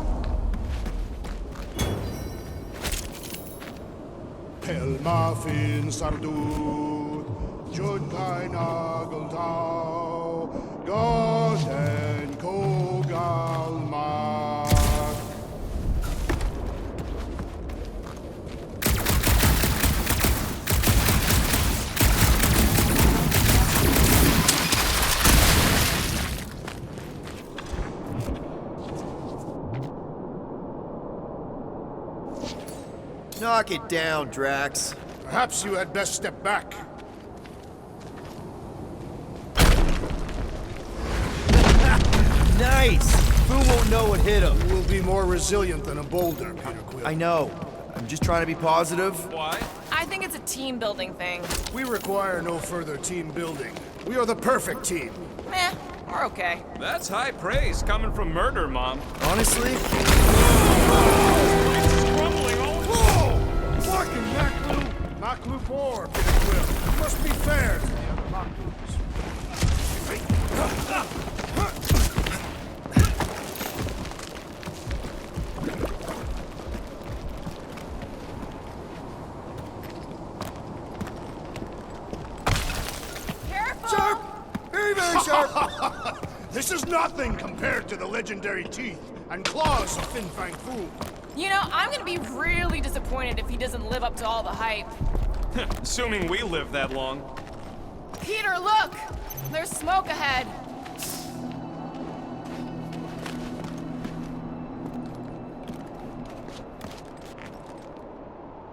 Pelma fin sardut, jud kai nagel tau, goden kogal mak.
Knock it down, Drax.
Perhaps you had best step back.
Nice! Fu won't know what hit him.
You will be more resilient than a boulder, Peter Quill.
I know. I'm just trying to be positive.
Why?
I think it's a team building thing.
We require no further team building. We are the perfect team.
Meh, we're okay.
That's high praise coming from Murder Mom.
Honestly,
Crumbling all
Whoa! Fucking Maklu! Maklu 4, Peter Quill. You must be fair to the other Maklus.
Careful!
sharp! Very, very sharp!
This is nothing compared to the legendary teeth and claws of Fin Fang Foom.
You know, I'm gonna be really disappointed if he doesn't live up to all the hype.
Assuming we live that long.
Peter, look! There's smoke ahead.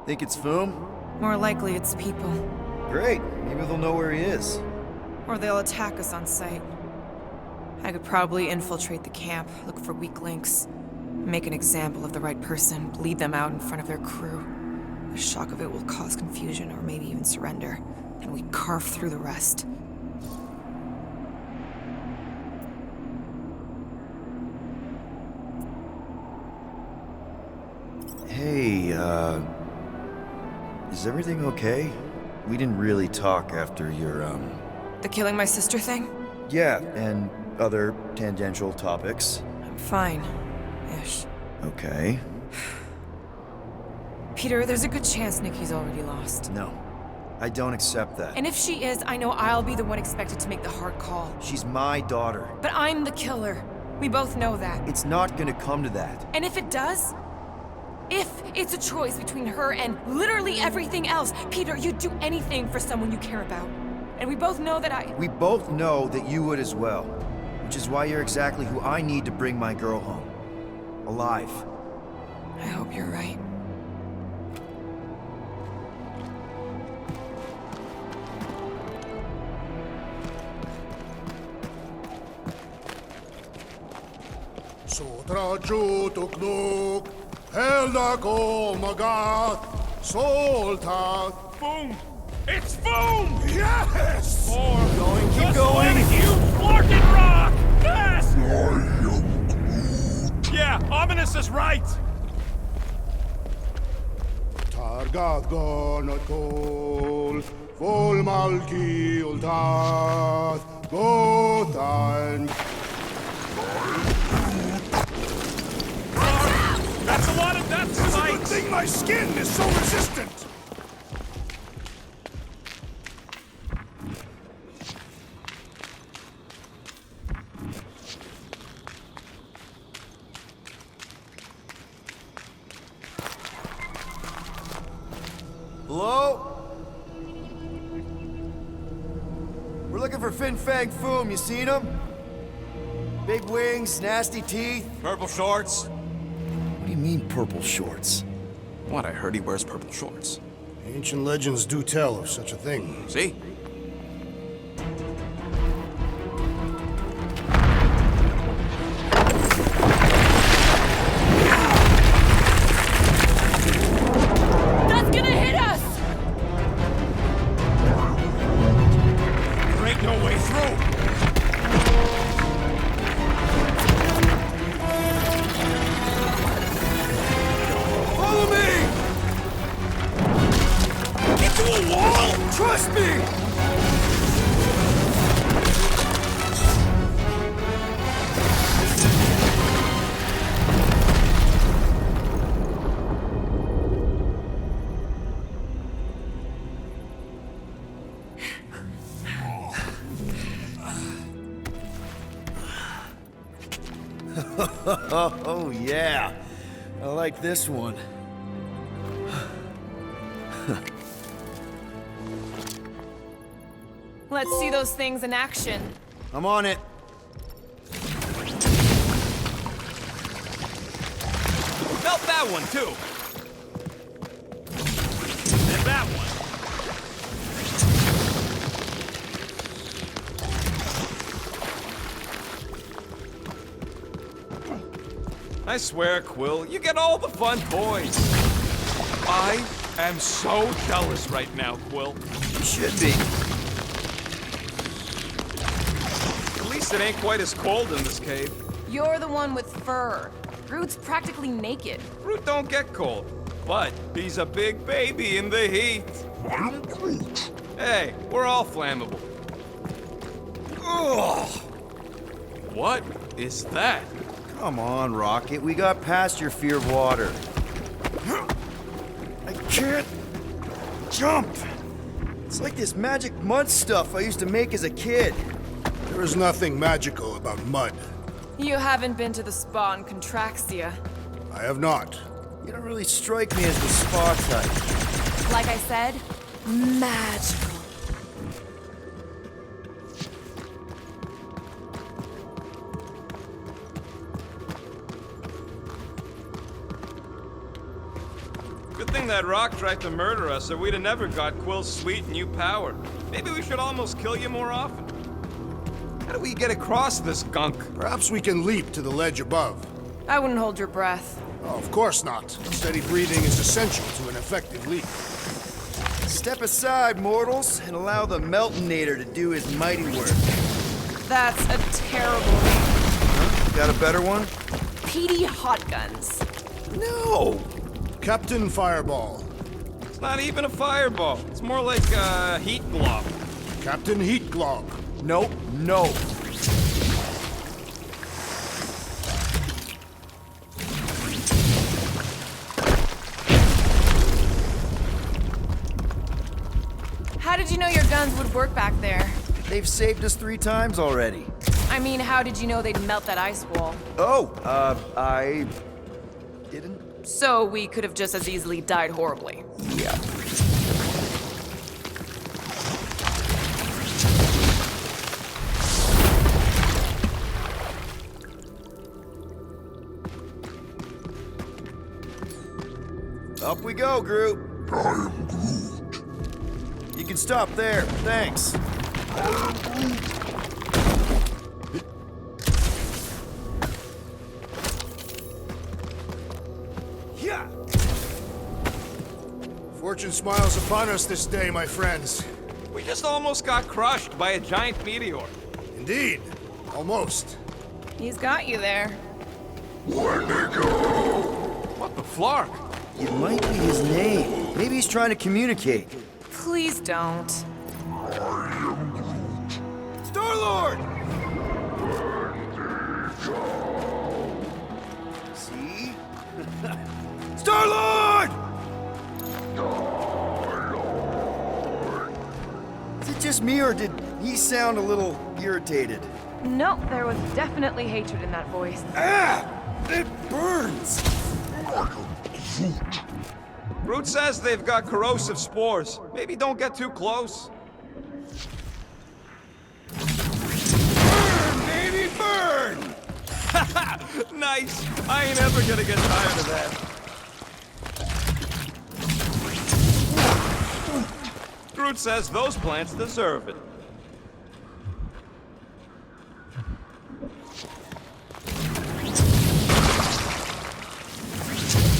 Think it's Foom?
More likely it's people.
Great. Maybe they'll know where he is.
Or they'll attack us on sight. I could probably infiltrate the camp, look for weak links, make an example of the right person, lead them out in front of their crew. The shock of it will cause confusion or maybe even surrender, and we carve through the rest.
Hey, is everything okay? We didn't really talk after your,
The killing my sister thing?
yeah, and other tangential topics.
I'm fine. Ish.
Okay.
Peter, there's a good chance Nikki's already lost.
No, I don't accept that.
And if she is, I know I'll be the one expected to make the hard call.
She's my daughter.
But I'm the killer. We both know that.
It's not gonna come to that.
And if it does? If it's a choice between her and literally everything else, Peter, you'd do anything for someone you care about. And we both know that
We both know that you would as well. Which is why you're exactly who I need to bring my girl home. Alive.
I hope you're right.
Sotra Jutuknuk, Helda Kolmagat, Soltat.
Boom! It's boom!
Yes!
Keep going!
You flarkin' rock! Yes! Yeah, Ominous is right!
Targat Gonot Kol, Vol Malki Ultath, Gothan.
That's a lot of death
It's a good
tonight!
thing my skin is so resistant!
Hello? We're looking for Fin Fang Foom. You seen him? Big wings, nasty teeth.
Purple shorts?
What do you mean, purple shorts?
What, I heard he wears purple shorts.
Ancient legends do tell of such a thing.
See?
That's gonna hit us!
There ain't no way through!
Follow me!
Into a wall!
Trust me! Oh, yeah. I like this one.
Let's see those things in action.
I'm on it.
Felt that one, too. I swear, Quill, you get all the fun toys. I am so jealous right now, Quill.
You should be.
At least it ain't quite as cold in this cave.
You're the one with fur. Groot's practically naked.
Groot don't get cold, but he's a big baby in the heat.
I'm Groot.
Hey, we're all flammable.
Ugh.
What is that?
Come on, Rocket. We got past your fear of water. I can't jump. It's like this magic mud stuff I used to make as a kid.
There is nothing magical about mud.
You haven't been to the spa in Contraxia.
I have not.
You don't really strike me as the spa type.
Like I said, magical.
Good thing that rock tried to murder us, or we'd have never got Quill's sweet new power. Maybe we should almost kill you more often. How do we get across this gunk?
Perhaps we can leap to the ledge above.
I wouldn't hold your breath.
Oh, of course not. Steady breathing is essential to an effective leap.
Step aside, mortals, and allow the Meltonator to do his mighty work.
That's a terrible name.
Got a better one?
PD Hot Guns.
No!
Captain Fireball.
It's not even a fireball. It's more like a heat glob.
Captain Heat Glob.
Nope, no.
How did you know your guns would work back there?
They've saved us 3 times already.
I mean, how did you know they'd melt that ice wall?
Oh, I didn't.
So we could have just as easily died horribly.
Yeah. Up we go, Groot.
I'm Groot.
You can stop there. Thanks. Yeah.
Fortune smiles upon us this day, my friends.
We just almost got crushed by a giant meteor.
Indeed. Almost.
He's got you there.
Let me go.
What the flark?
It might be his name. Maybe he's trying to communicate.
Please don't.
Star-Lord! See? Star-Lord! Is it just me, or did he sound a little irritated?
Nope, there was definitely hatred in that voice.
Ah! It burns!
Groot says they've got corrosive spores. Maybe don't get too close.
Burn, baby, burn!
Nice! I ain't ever gonna get tired of that. Groot says those plants deserve it.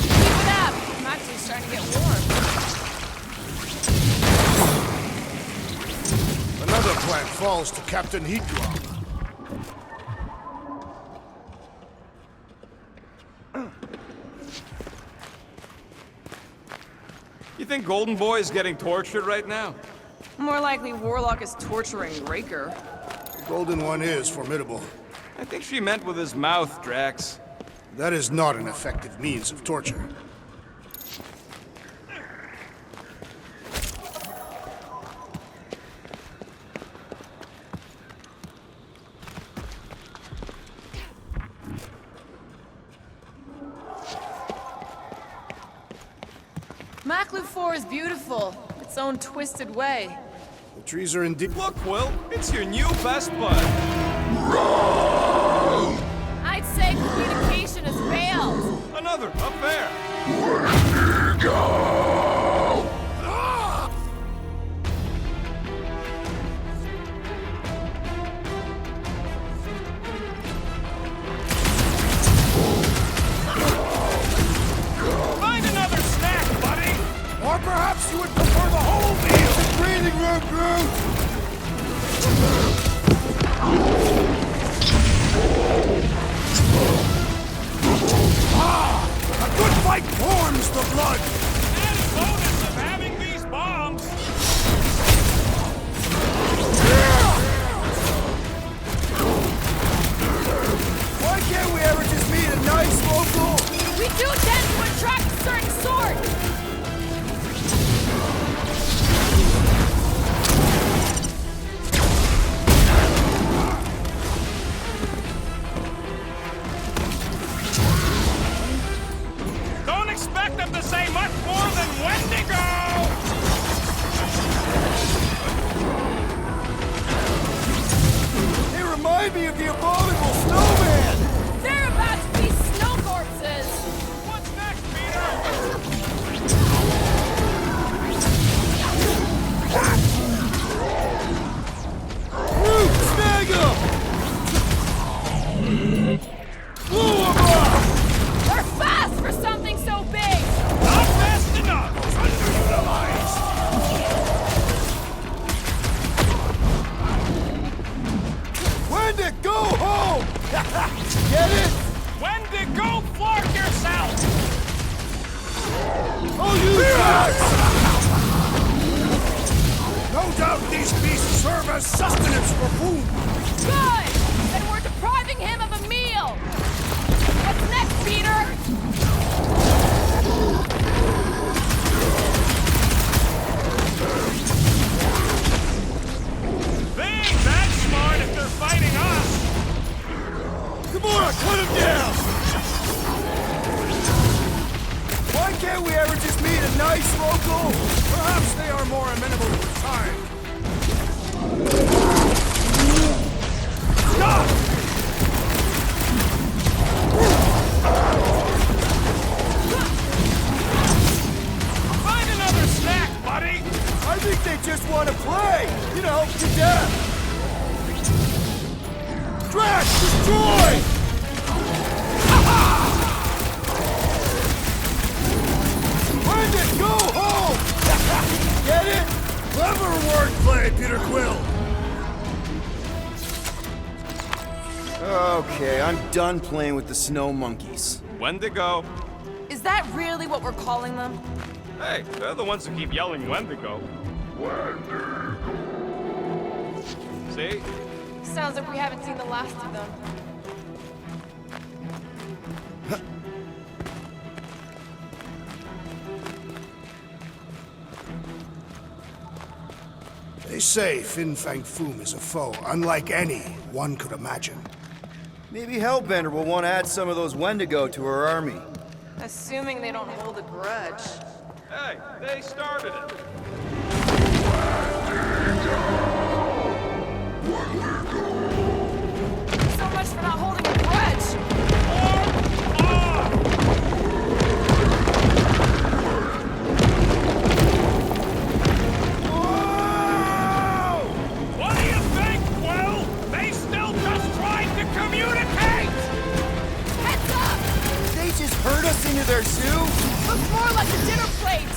Keep it up! I'm actually starting to get warm.
Another plant falls to Captain Heat Glob.
You think Golden Boy is getting tortured right now?
More likely, Warlock is torturing Raker.
The Golden One is formidable.
I think she meant with his mouth, Drax.
That is not an effective means of torture.
Maklu 4 is beautiful, its own twisted way.
The trees are indeed.
Look, Will, it's your new best bud.
I'd say communication has failed.
Another, up there.
guess you would prefer the whole meal!
Breathing room, Groot!
A good fight warms the blood!
Added bonus of having these bombs.
Why can't we ever just meet a nice local?
We do tend to attract a certain sort!
Don't expect them to say much more than Wendigo!
They remind me of the abominable snowman!
They're about to be snow corpses!
What's next, Peter?
Groot, snag him! Blow him up!
They're fast for something so big!
Not fast enough! Underutilized!
Wendigo, go home! Get it?
Wendigo, flark yourself!
Oh, you guys!
No doubt these beasts serve as sustenance for food!
Good! Then we're depriving him of a meal! What's next, Peter?
They ain't that smart if they're fighting us!
Come on, cut him down! Why can't we ever just meet a nice local?
Perhaps they are more amenable to time.
Stop! Find another snack, buddy!
I think they just want to play! You know, to death! Trash! Destroy! Wendigo, go home! Get it?
Clever wordplay, Peter Quill!
Okay, I'm done playing with the snow monkeys.
Wendigo.
Is that really what we're calling them?
Hey, they're the ones who keep yelling Wendigo. See?
Sounds like we haven't seen the last of them.
They say Fin Fang Foom is a foe unlike any one could imagine.
Maybe Hellbender will want to add some of those Wendigo to her army.
Assuming they don't hold a grudge.
Hey, they started it.
So much for not holding a grudge!
What do you think, Quill? They still just tried to communicate!
Heads up!
They just herd us into their zoo?
Looks more like a dinner plate!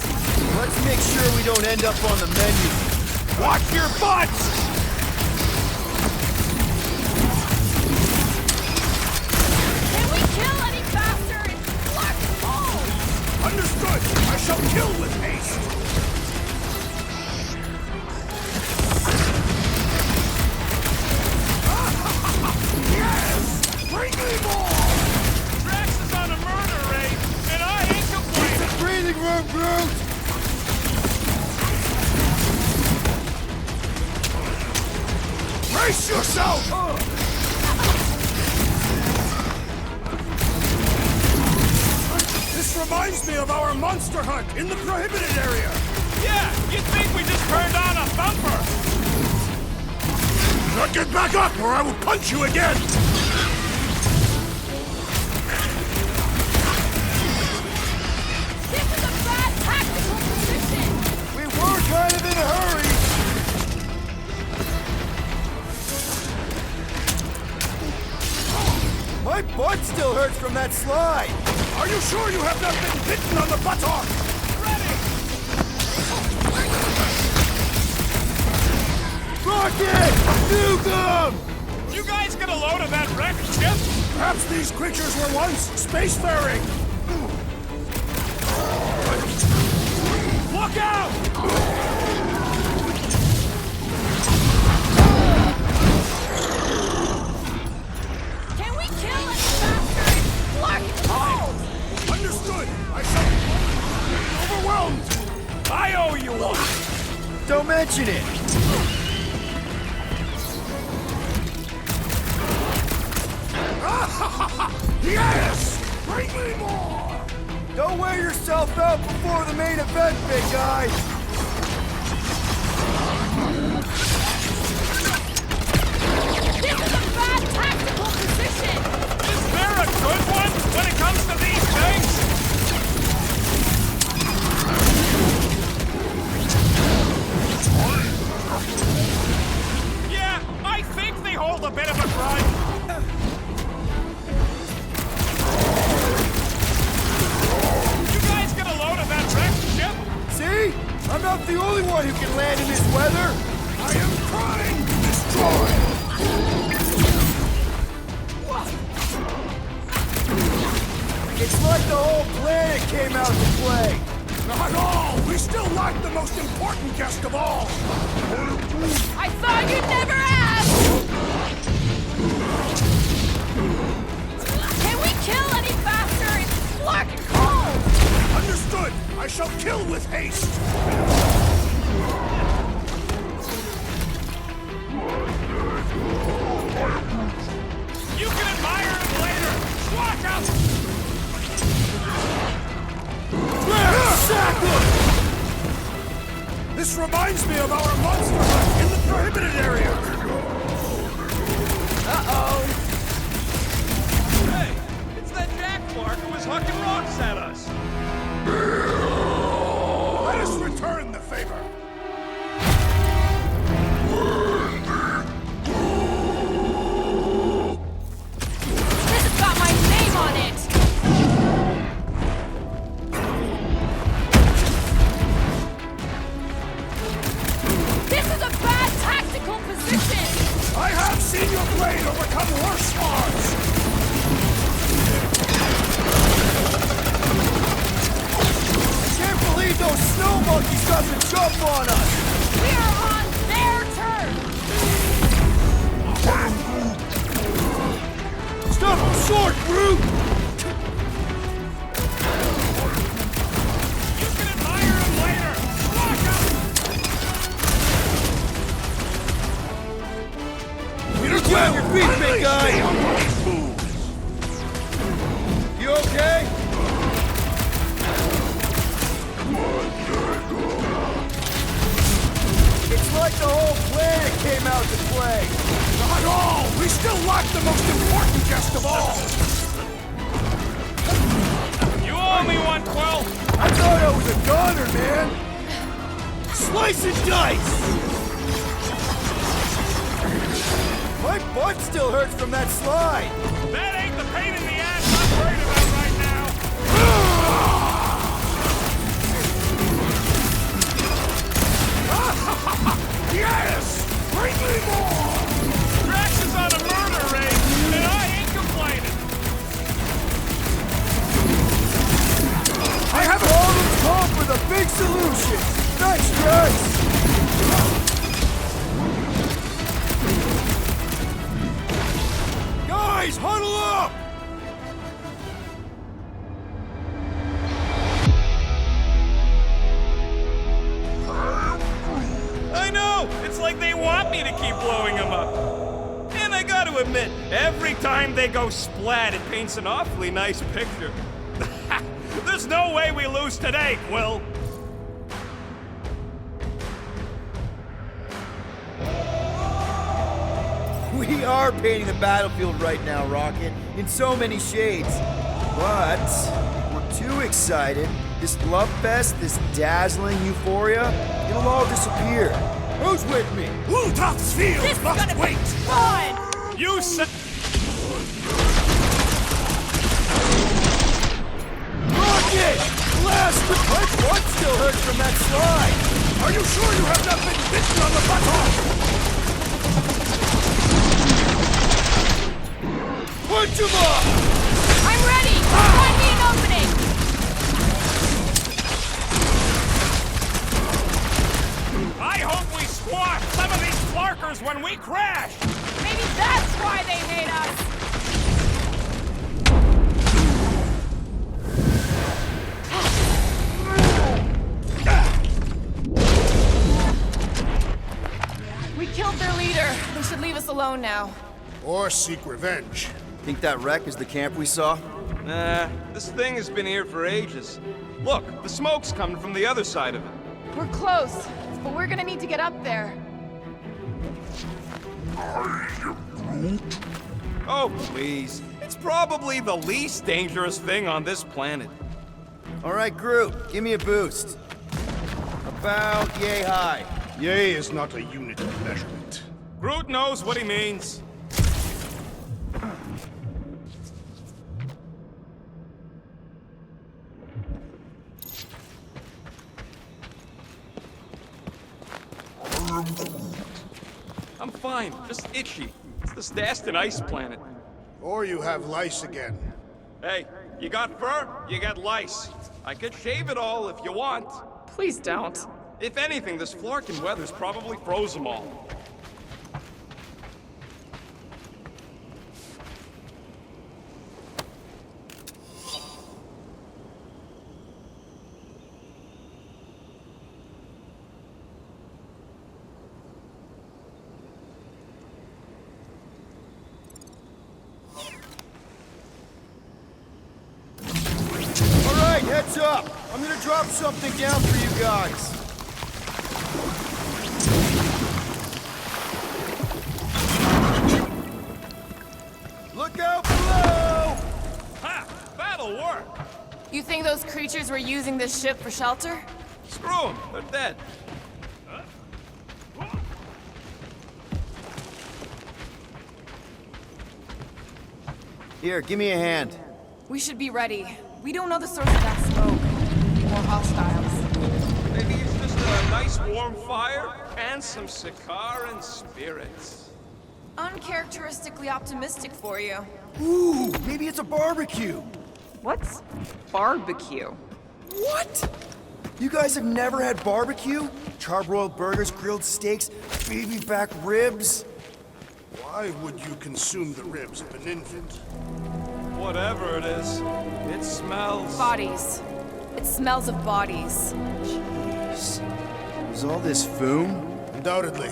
Let's make sure we don't end up on the menu.
Watch your butts!
Can we kill any faster? It's black hole!
Understood! I shall kill with haste! Yes! Bring me more!
Drax is on a murder raid, and I ain't complaining!
Breathing room, Groot!
Brace yourself! This reminds me of our monster hunt in the prohibited area!
Yeah, you'd think we just turned on a thumper!
Now get back up or I will punch you again!
This is a bad tactical position!
We were kind of in a hurry. My butt still hurts from that slide.
Are you sure you have not been bitten on the buttock?
Ready!
Nuke 'em!
You guys get a load of that wrecked ship?
Perhaps these creatures were once spacefaring!
Look out!
Can we kill it faster? It's black and cold!
Understood! I shall be overwhelmed!
I owe you one!
Don't mention it!
Yes! Bring me more!
Don't wear yourself out before the main event, big guy!
This is a bad tactical position!
Is there a good one when it comes to these things? Yeah, I think they hold a bit of a grudge. You guys get a load of that wrecked ship?
See? I'm not the only one who can land in this weather!
I am trying to destroy!
It's like the whole planet came out to play!
Not all! We still lack the most important guest of all!
I thought you'd never ask! Can we kill any faster? It's black and cold!
Understood! I shall kill with haste!
You can admire him later! Watch out!
This reminds me of our monster hunt in the prohibited area!
Hey, it's that Jack Clark who was hucking rocks at us!
Let us return the favor!
This has got my name on it! This is a bad tactical position!
I have seen your blade overcome worse odds!
Can't believe those snow monkeys got the jump on us!
We are on their turn!
Stop them short, brute!
You can admire him later! Watch out!
Get on your feet, big guy! You okay? It's like the whole planet came out to play!
Not all! We still lack the most important guest of all!
You owe me 112!
I thought I was a goner, man! Slice and dice! My butt still hurts from that slide!
That ain't the pain in the ass I'm worried about right now!
Yes! Bring me more!
Drax is on a murder raid, and I ain't complaining!
I have all the call for the big solution! Thanks, Drax! Guys, huddle up!
I know! It's like they want me to keep blowing them up! And I gotta admit, every time they go splat, it paints an awfully nice picture. There's no way we lose today, Quill!
We are painting the battlefield right now, Rocket, in so many shades. But we're too excited. This love fest, this dazzling euphoria, it'll all disappear. Who's with me?
Lutof's field
This is
must
gonna
wait!
be fun!
You said...
Rocket! Blast! My butt still hurts from that slide!
Are you sure you have not been bitten on the buttock?
Finish him off!
I'm ready! Find me an opening!
I hope we squash some of these flarkers when we crash!
Maybe that's why they hate us! We killed their leader. They should leave us alone now.
Or seek revenge.
Think that wreck is the camp we saw?
Nah, this thing has been here for ages. Look, the smoke's coming from the other side of it.
We're close, but we're gonna need to get up there.
Oh, please. It's probably the least dangerous thing on this planet.
All right, Groot, give me a boost. About yay high.
Yea is not a unit of measurement.
Groot knows what he means.
I'm fine, just itchy. It's the Staston ice planet.
Or you have lice again.
Hey, you got fur, you got lice. I could shave it all if you want.
Please don't.
If anything, this Flarkin weather's probably froze them all.
All right, heads up. I'm gonna drop something down for you guys. Look out below!
Ha! That'll work!
You think those creatures were using this ship for shelter?
Screw them, they're dead.
Here, give me a hand.
We should be ready. We don't know the source of that smoke. More hostiles.
Maybe it's just a nice warm fire and some Sikaran spirits.
Uncharacteristically optimistic for you.
Ooh, maybe it's a barbecue.
What's barbecue?
What? You guys have never had barbecue? Charbroiled burgers, grilled steaks, baby back ribs?
Why would you consume the ribs of an infant?
Whatever it is, it smells.
Bodies. It smells of bodies.
Jeez. Was all this foom?
Undoubtedly.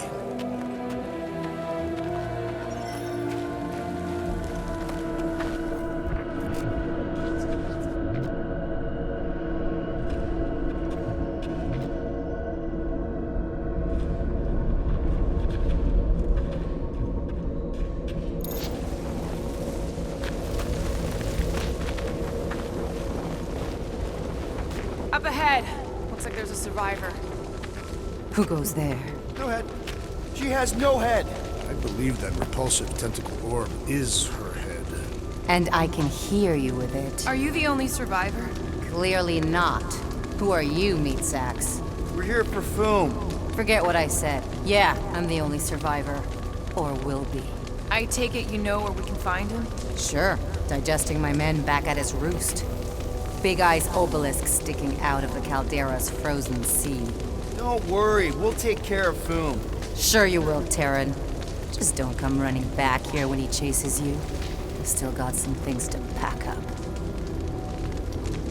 Up ahead. Looks like there's a survivor.
Who goes there?
No head. She has no head.
I believe that repulsive tentacle orb is her head.
And I can hear you with it.
Are you the only survivor?
Clearly not. Who are you, meat sacks?
We're here for foom.
Forget what I said. Yeah, I'm the only survivor. Or will be.
I take it you know where we can find him?
Sure. Digesting my men back at his roost. Big Eye's obelisk sticking out of the Caldera's frozen sea.
Don't worry, we'll take care of foom.
Sure you will, Terran. Just don't come running back here when he chases you. I've still got some things to pack up.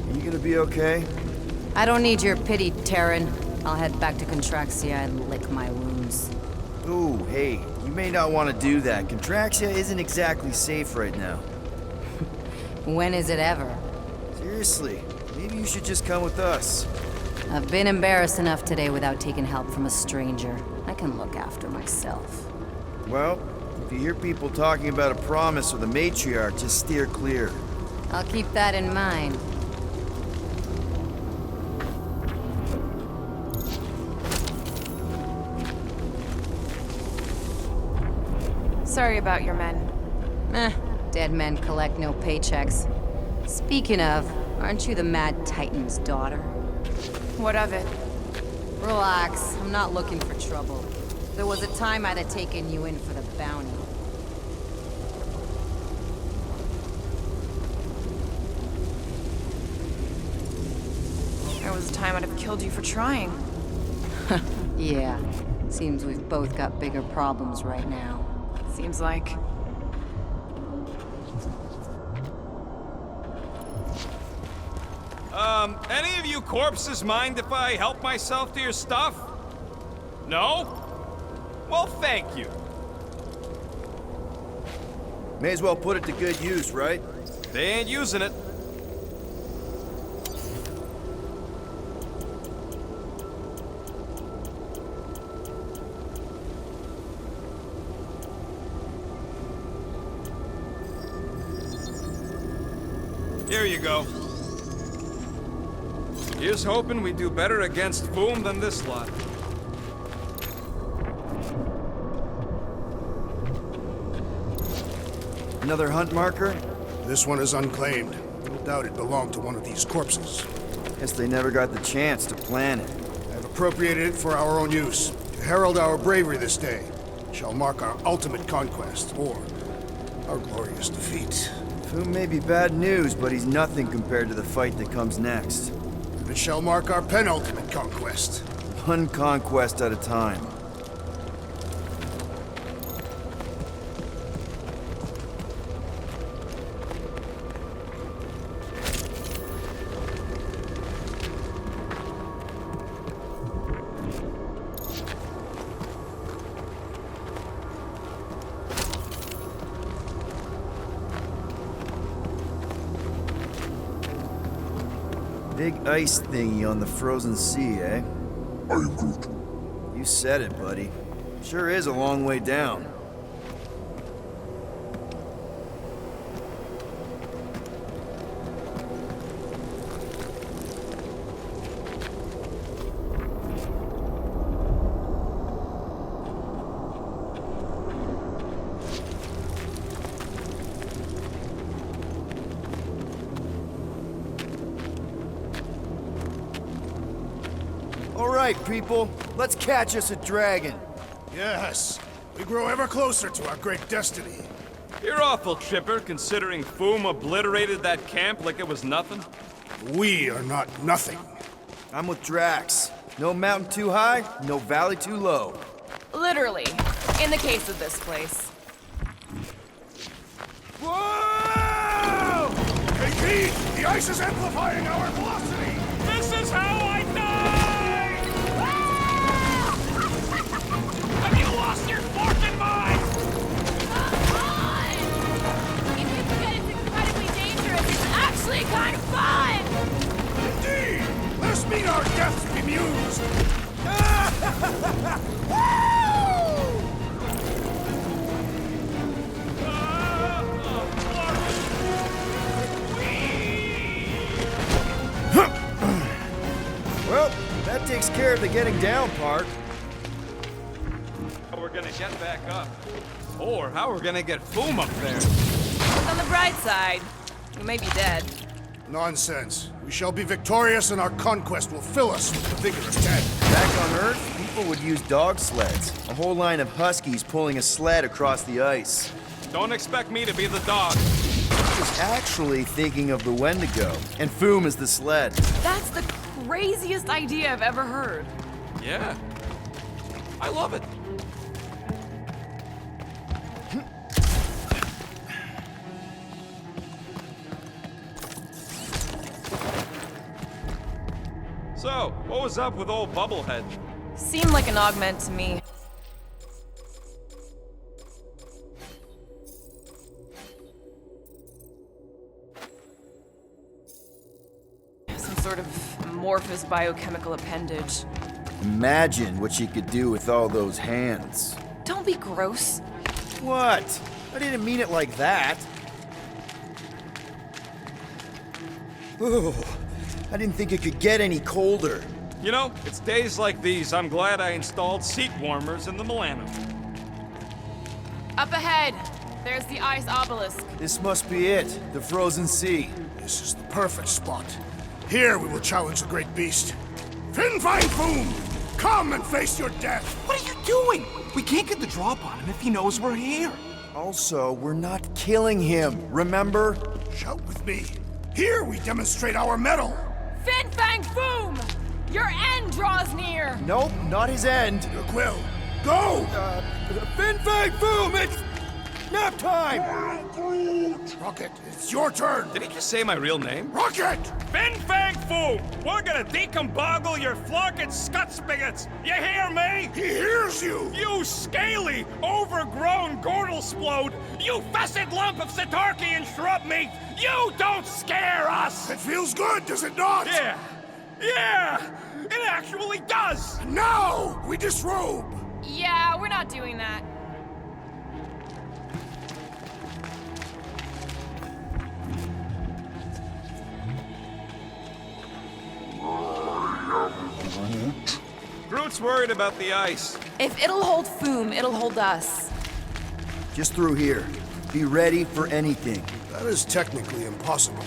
Are you gonna be okay?
I don't need your pity, Terran. I'll head back to Contraxia and lick my wounds.
Ooh, hey, you may not want to do that. Contraxia isn't exactly safe right now.
When is it ever?
Seriously, maybe you should just come with us.
I've been embarrassed enough today without taking help from a stranger. I can look after myself.
Well, if you hear people talking about a promise with a matriarch, just steer clear.
I'll keep that in mind.
Sorry about your men.
Dead men collect no paychecks. Speaking of, aren't you the Mad Titan's daughter?
What of it?
Relax, I'm not looking for trouble. There was a time I'd have taken you in for the bounty.
was a time I'd have killed you for trying.
Yeah. Seems we've both got bigger problems right now.
Seems like.
Any of you corpses mind if I help myself to your stuff? No? Well, thank you.
May as well put it to good use, right?
They ain't using it. Here you go. Here's hoping we do better against Foom than this lot.
Another hunt marker?
This one is unclaimed. No doubt it belonged to one of these corpses.
Guess they never got the chance to plan it.
I have appropriated it for our own use, to herald our bravery this day. It shall mark our ultimate conquest, or our glorious defeat.
Foom may be bad news, but he's nothing compared to the fight that comes next.
And it shall mark our penultimate conquest.
One conquest at a time. Big ice thingy on the frozen sea, eh?
I am Groot.
You said it, buddy. Sure is a long way down. All right, people, let's catch us a dragon.
Yes, we grow ever closer to our great destiny.
You're awful chipper, considering Foom obliterated that camp like it was nothing.
We are not nothing.
I'm with Drax. No mountain too high, no valley too low.
Literally, in the case of this place.
Whoa! KP, the ice is amplifying our velocity!
This is how I die! Have you lost your fork in mine?
Come on! If you forget it's incredibly dangerous, it's actually kind of fun!
Indeed! Let's meet our deaths bemused!
Well, that takes care of the getting down part.
How we're gonna get back up. Or how we're gonna get Foom up there.
On the bright side, we may be dead.
Nonsense. We shall be victorious and our conquest will fill us with the vigorous dead.
Back on Earth, people would use dog sleds. A whole line of huskies pulling a sled across the ice.
Don't expect me to be the dog.
I was actually thinking of the Wendigo, and Foom is the sled.
That's the craziest idea I've ever heard.
Yeah. I love it. So, what was up with old Bubblehead?
Seemed like an augment to me. Some sort of amorphous biochemical appendage.
Imagine what she could do with all those hands.
Don't be gross.
What? I didn't mean it like that. Ooh, I didn't think it could get any colder.
You know, it's days like these I'm glad I installed seat warmers in the Milano.
Up ahead, there's the ice obelisk.
This must be it, the frozen sea.
This is the perfect spot. Here we will challenge the great beast. Finfine Foom! Come and face your death!
What are you doing? We can't get the drop on him if he knows we're here.
Also, we're not killing him, remember?
Shout with me. Here we demonstrate our mettle.
Fin Fang Foom! Your end draws near!
Nope, not his end.
Quill, go!
Fin Fang Boom! It's nap time!
Rocket, it's your turn!
Did he just say my real name?
Rocket!
Fin Fang Foom! We're gonna decomboggle your flunking scut spigots! You hear me?
He hears you!
You scaly, overgrown gordle-splode! You fessed lump of Satarkian shrub meat! You don't scare us!
It feels good, does it not?
Yeah! Yeah! It actually does!
Now, we disrobe!
Yeah, we're not doing that.
Groot's worried about the ice.
If it'll hold Foom, it'll hold us.
Just through here. Be ready for anything.
That is technically impossible.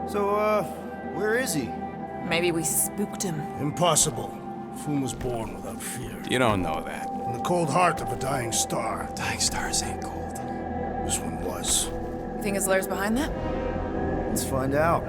So, where is he?
Maybe we spooked him.
Impossible. Foom was born without fear.
You don't know that.
In the cold heart of a dying star.
Dying stars ain't cold.
This one was.
You think his lair's behind that?
Let's find out.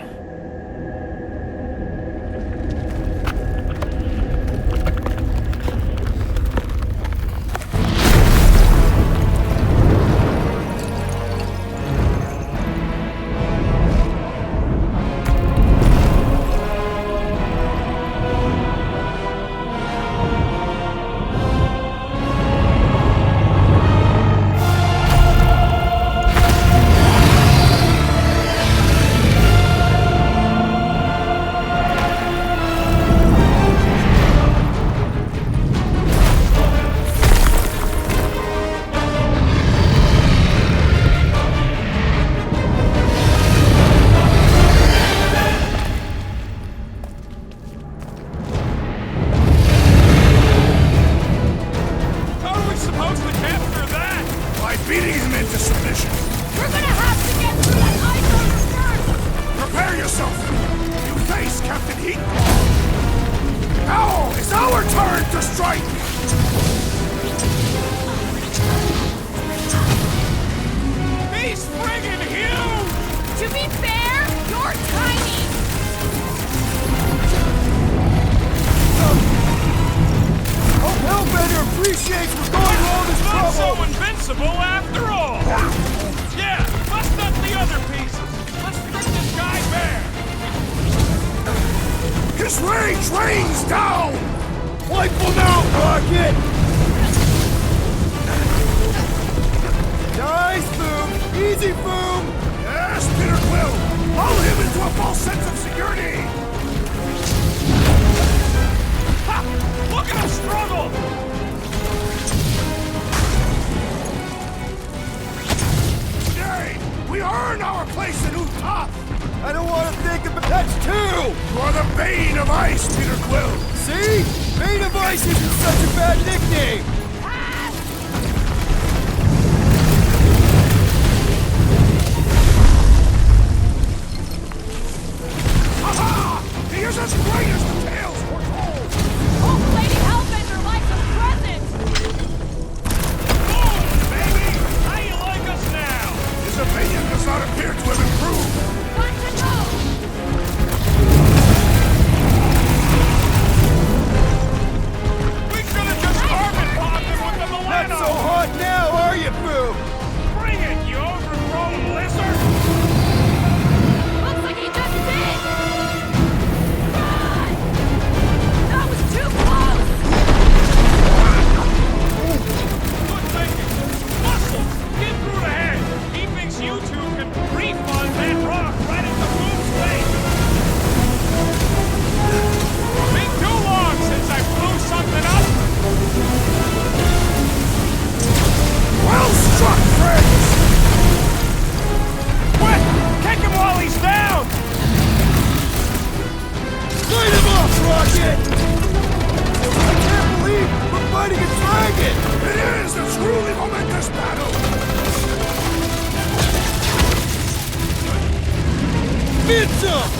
been some!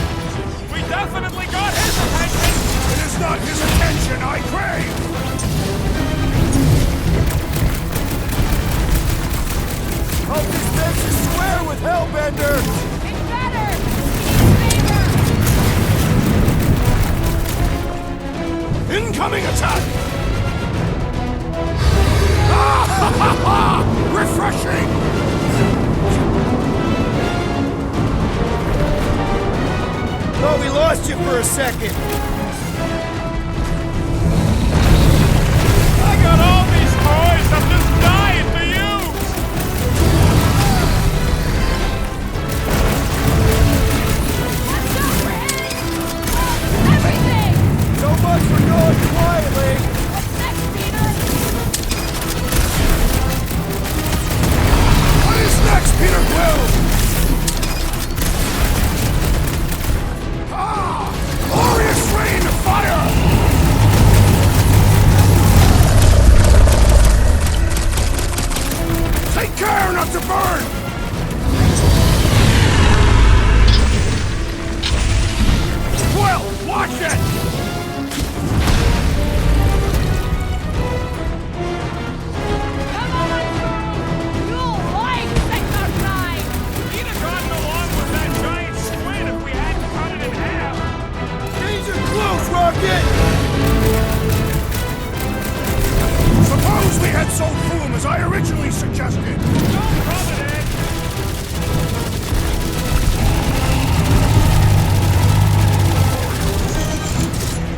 We definitely got his attention!
It is not his attention I crave!
Hope this makes you swear with Hellbender!
It's better! Favor!
Incoming attack! Ah, ha, ha, ha! Refreshing!
Thought we lost you for a second.
I got all these toys I'm just dying to use!
Watch out, Red! Everything!
So much for going quietly.
What's next, Peter?
What is next, Peter Quill? Ah! Glorious rain of fire! Take care not to burn! Quill, watch it!
Come on, you'll like Sector 9!
He'd have gotten along with that giant squid if we hadn't cut it in half!
Danger close, Rocket!
Suppose we had sold Boom as I originally suggested.
Don't rub it in!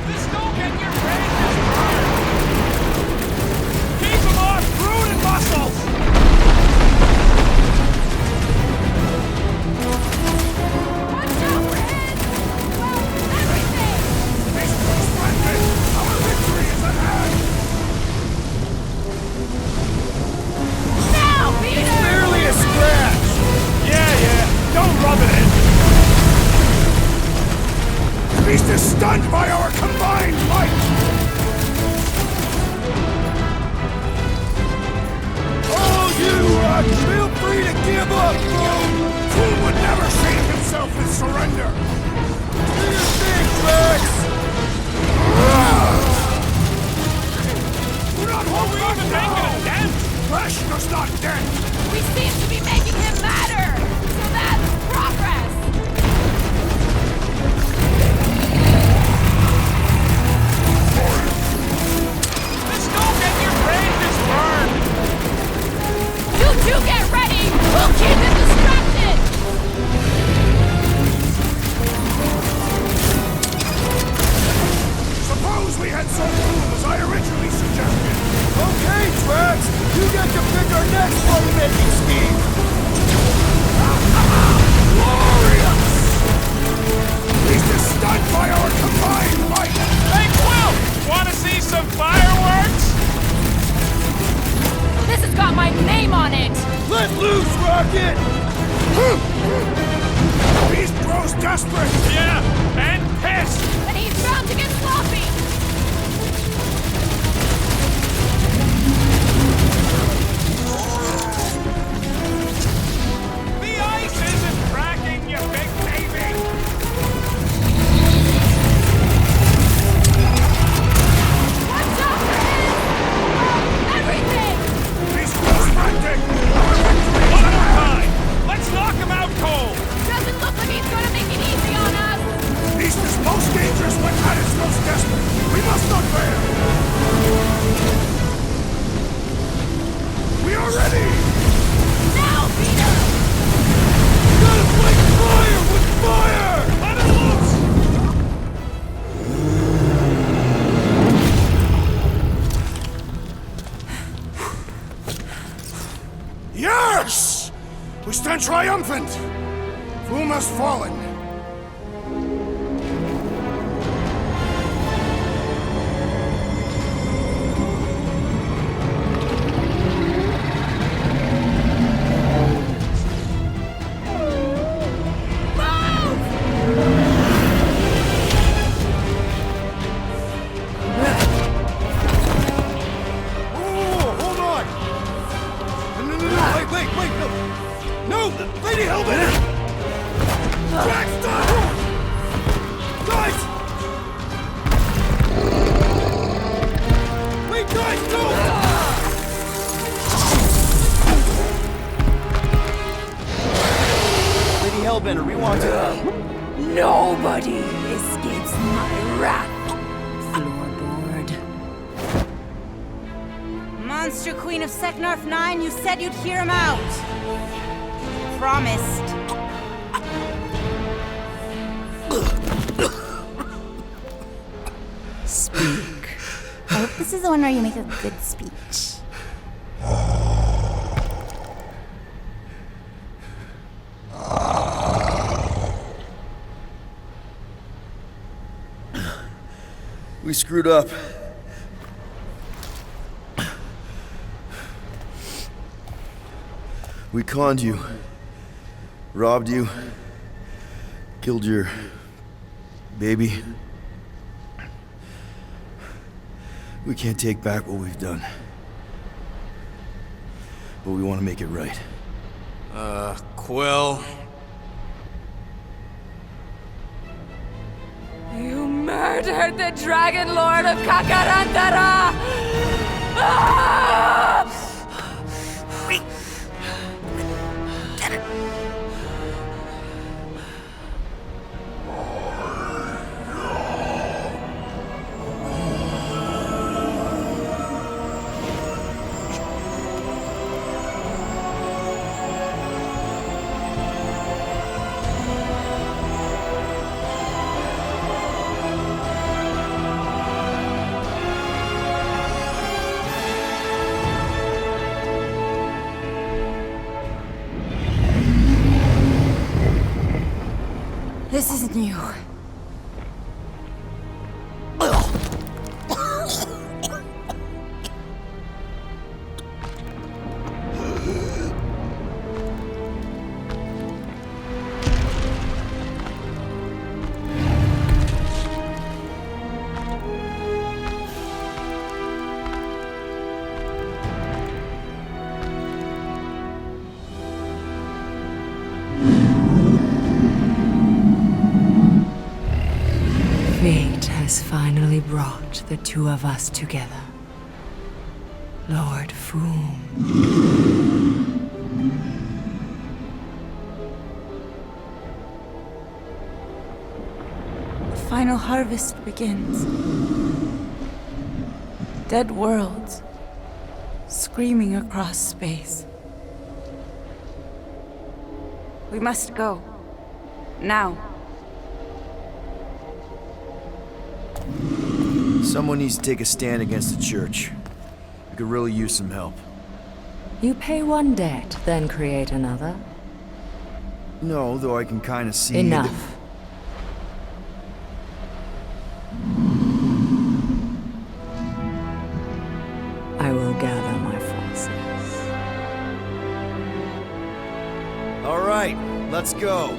This don't get your ranges burned! Keep them off fruit and muscles!
Watch out, Red! Well, everything!
This is splendid! Our victory is at hand!
Now, Peter!
Barely a scratch!
Yeah, don't rub it in!
The beast is stunned by our combined might!
Oh, you rock! Feel free to give up, Boom!
Fool would never shame himself with surrender!
Do your thing, Drax!
Do not hold back
Even making a dent!
Flesh does not dent!
We seem to be making him madder! So that's progress!
This don't get your ranges burned!
You two get ready! We'll keep him distracted!
Suppose we had sold Boom as I originally suggested!
Okay, Drax! You get to pick our next money-making scheme!
Glorious! Beast is stunned by our combined might!
Hey, Quill! Wanna see some fireworks?
This has got my name on it!
Let loose, Rocket!
Beast grows desperate!
Yeah, and pissed!
And he's bound to get sloppy!
The ice isn't cracking, you big baby!
Watch out, Red! Everything!
Beast grows frantic! Our victory is
One
at
more
hand!
time! Let's knock him out cold!
Doesn't look like he's gonna make it easy on us!
Beast is most dangerous when at its most desperate! We must not fail! We are ready!
Now, Peter!
Gotta fight fire with fire!
Let it loose!
Yes! We stand triumphant! Foom has fallen!
Wait, no! No! Lady Hellbender! Guys! Wait, guys, no! Lady Hellbender, we want to...
Nobody escapes my wrath. Floorboard.
Monster Queen of Seknarf 9, you said you'd hear him out. Promised.
Speak. I hope this is the one where you make a good speech.
We screwed up. We conned you. Robbed you. Killed your... baby. We can't take back what we've done. But we want to make it right.
Quill.
You murdered the Dragon Lord of Kakarantara! Ah! This isn't you.
Fate has finally brought the two of us together. Lord Foom.
The final harvest begins. Dead worlds, screaming across space. We must go. Now.
Someone needs to take a stand against the church. We could really use some help.
You pay one debt, then create another.
No, though I can kind of see...
Enough. I will gather my forces.
All right, let's go.